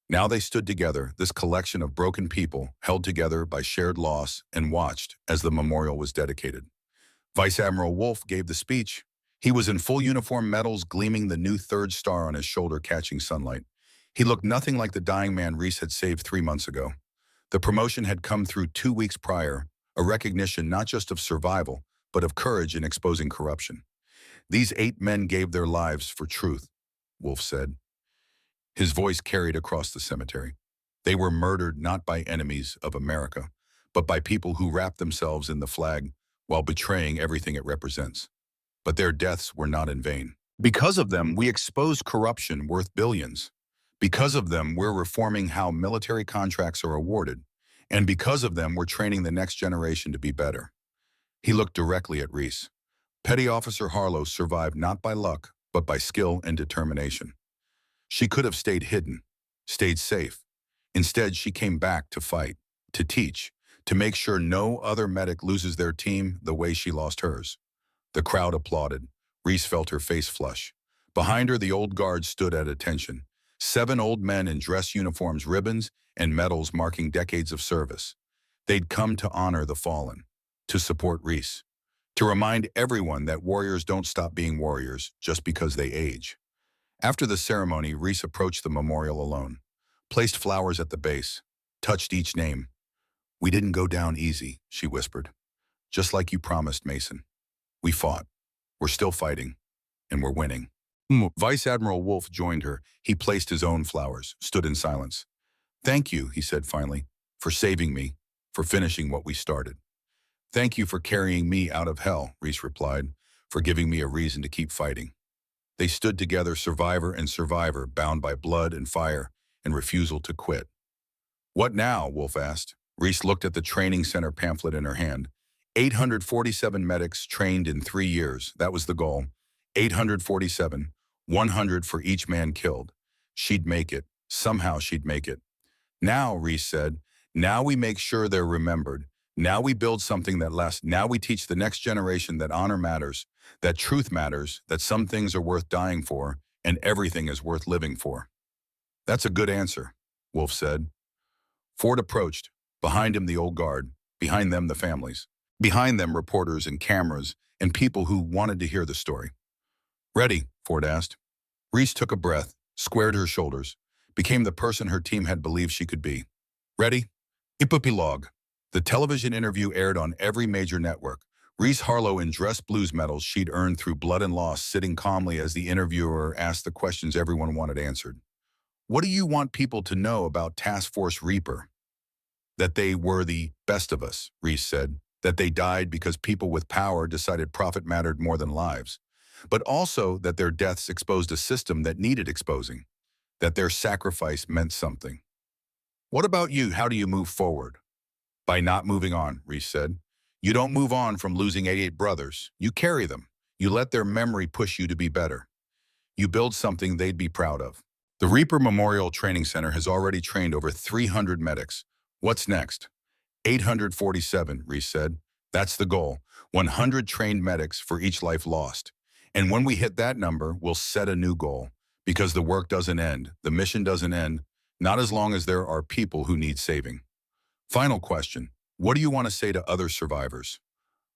Now they stood together, this collection of broken people held together by shared loss, and watched as the memorial was dedicated. Vice Admiral Wolf gave the speech. He was in full uniform, medals gleaming, the new 3rd star on his shoulder catching sunlight. He looked nothing like the dying man Reese had saved 3 months ago. The promotion had come through 2 weeks prior, a recognition not just of survival, but of courage in exposing corruption. These 8 men gave their lives for truth, Wolf said. His voice carried across the cemetery. They were murdered not by enemies of America, but by people who wrapped themselves in the flag while betraying everything it represents. But their deaths were not in vain. Because of them, we exposed corruption worth billions. Because of them, we're reforming how military contracts are awarded. And because of them, we're training the next generation to be better. He looked directly at Reese. Petty Officer Harlow survived not by luck, but by skill and determination. She could have stayed hidden, stayed safe. Instead, she came back to fight, to teach, to make sure no other medic loses their team the way she lost hers. The crowd applauded. Reese felt her face flush. Behind her, the old guard stood at attention. 7 old men in dress uniforms, ribbons, and medals marking decades of service. They'd come to honor the fallen, to support Reese, to remind everyone that warriors don't stop being warriors just because they age. After the ceremony, Reese approached the memorial alone, placed flowers at the base, touched each name. We didn't go down easy, she whispered. Just like you promised, Mason. We fought. We're still fighting. And we're winning. Vice Admiral Wolf joined her. He placed his own flowers, stood in silence. Thank you, he said finally, for saving me, for finishing what we started. Thank you for carrying me out of hell, Reese replied, for giving me a reason to keep fighting. They stood together, survivor and survivor, bound by blood and fire, and refusal to quit. What now? Wolf asked. Reese looked at the training center pamphlet in her hand. 847 medics trained in 3 years. That was the goal. 847, 100 for each man killed. She'd make it. Somehow she'd make it. Now, Reese said, now we make sure they're remembered. Now we build something that lasts. Now we teach the next generation that honor matters, that truth matters, that some things are worth dying for, and everything is worth living for. That's a good answer, Wolf said. Ford approached, Behind him, the old guard. Behind them, the families. Behind them, reporters and cameras and people who wanted to hear the story. Ready? Ford asked. Reese took a breath, squared her shoulders, became the person her team had believed she could be. Ready? Epilogue. The television interview aired on every major network. Reese Harlow in dress blues medals she'd earned through blood and loss, sitting calmly as the interviewer asked the questions everyone wanted answered. What do you want people to know about Task Force Reaper? That they were the best of us, Reese said. That they died because people with power decided profit mattered more than lives. But also that their deaths exposed a system that needed exposing. That their sacrifice meant something. What about you? How do you move forward? By not moving on, Reese said. You don't move on from losing 88 brothers. You carry them. You let their memory push you to be better. You build something they'd be proud of. The Reaper Memorial Training Center has already trained over 300 medics. What's next? 847, Reese said. That's the goal. 100 trained medics for each life lost. And when we hit that number, we'll set a new goal. Because the work doesn't end, the mission doesn't end, not as long as there are people who need saving. Final question. What do you want to say to other survivors?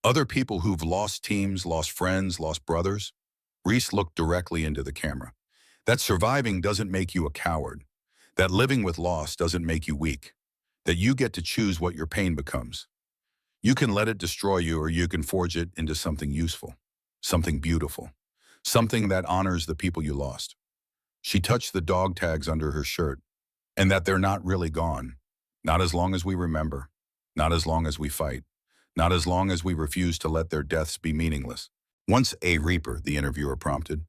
Other people who've lost teams, lost friends, lost brothers? Reese looked directly into the camera. That surviving doesn't make you a coward. That living with loss doesn't make you weak. That you get to choose what your pain becomes. You can let it destroy you, or you can forge it into something useful, something beautiful, something that honors the people you lost. She touched the dog tags under her shirt, and that they're not really gone. Not as long as we remember, not as long as we fight, not as long as we refuse to let their deaths be meaningless. Once a Reaper, the interviewer prompted.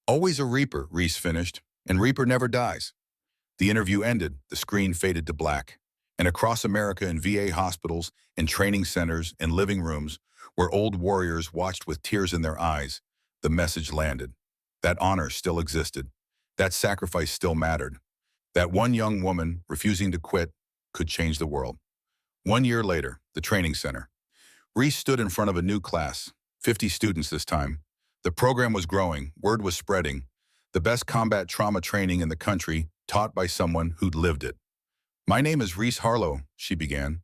Always a Reaper, Reese finished, and Reaper never dies. The interview ended, the screen faded to black, and across America in VA hospitals and training centers and living rooms where old warriors watched with tears in their eyes, the message landed. That honor still existed. That sacrifice still mattered. That one young woman refusing to quit could change the world. 1 year later, the training center. Reese stood in front of a new class, 50 students this time. The program was growing, word was spreading. The best combat trauma training in the country, taught by someone who'd lived it. My name is Reese Harlow, she began.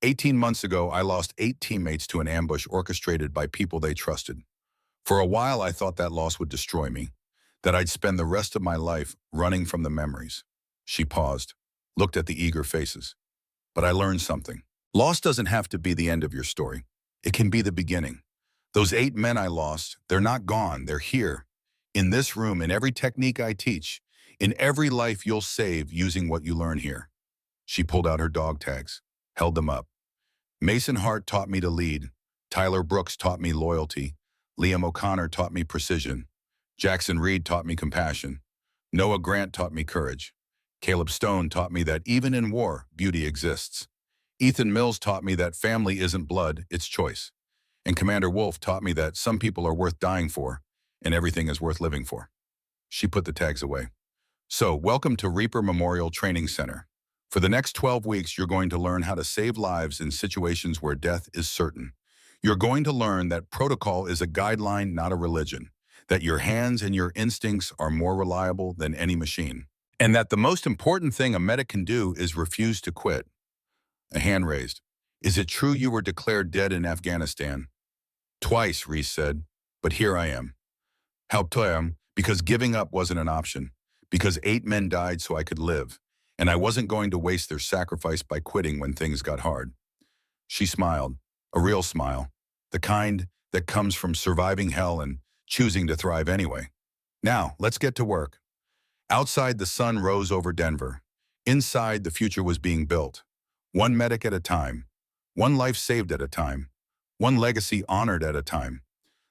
18 months ago, I lost 8 teammates to an ambush orchestrated by people they trusted. For a while, I thought that loss would destroy me, that I'd spend the rest of my life running from the memories. She paused, looked at the eager faces. But I learned something. Loss doesn't have to be the end of your story. It can be the beginning. Those 8 men I lost, they're not gone, they're here. In this room, in every technique I teach, in every life you'll save using what you learn here. She pulled out her dog tags, held them up. Mason Hart taught me to lead. Tyler Brooks taught me loyalty. Liam O'Connor taught me precision. Jackson Reed taught me compassion. Noah Grant taught me courage. Caleb Stone taught me that even in war, beauty exists. Ethan Mills taught me that family isn't blood, it's choice. And Commander Wolf taught me that some people are worth dying for, and everything is worth living for. She put the tags away. So, welcome to Reaper Memorial Training Center. For the next 12 weeks, you're going to learn how to save lives in situations where death is certain. You're going to learn that protocol is a guideline, not a religion. That your hands and your instincts are more reliable than any machine. And that the most important thing a medic can do is refuse to quit. A hand raised. Is it true you were declared dead in Afghanistan? Twice, Reese said, but here I am. Helped him because giving up wasn't an option. Because 8 men died so I could live. And I wasn't going to waste their sacrifice by quitting when things got hard. She smiled, a real smile, the kind that comes from surviving hell and choosing to thrive anyway. Now, let's get to work. Outside, the sun rose over Denver. Inside, the future was being built. One medic at a time. One life saved at a time. One legacy honored at a time.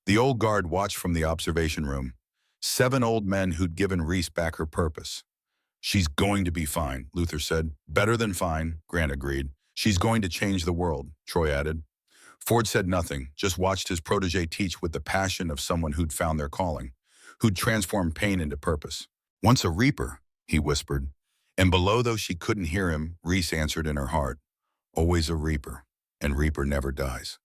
The old guard watched from the observation room. 7 old men who'd given Reese back her purpose. She's going to be fine, Luther said. Better than fine, Grant agreed. She's going to change the world, Troy added. Ford said nothing, just watched his protege teach with the passion of someone who'd found their calling, who'd transformed pain into purpose. Once a Reaper, he whispered. And below, though she couldn't hear him, Reese answered in her heart. Always a Reaper, and Reaper never dies.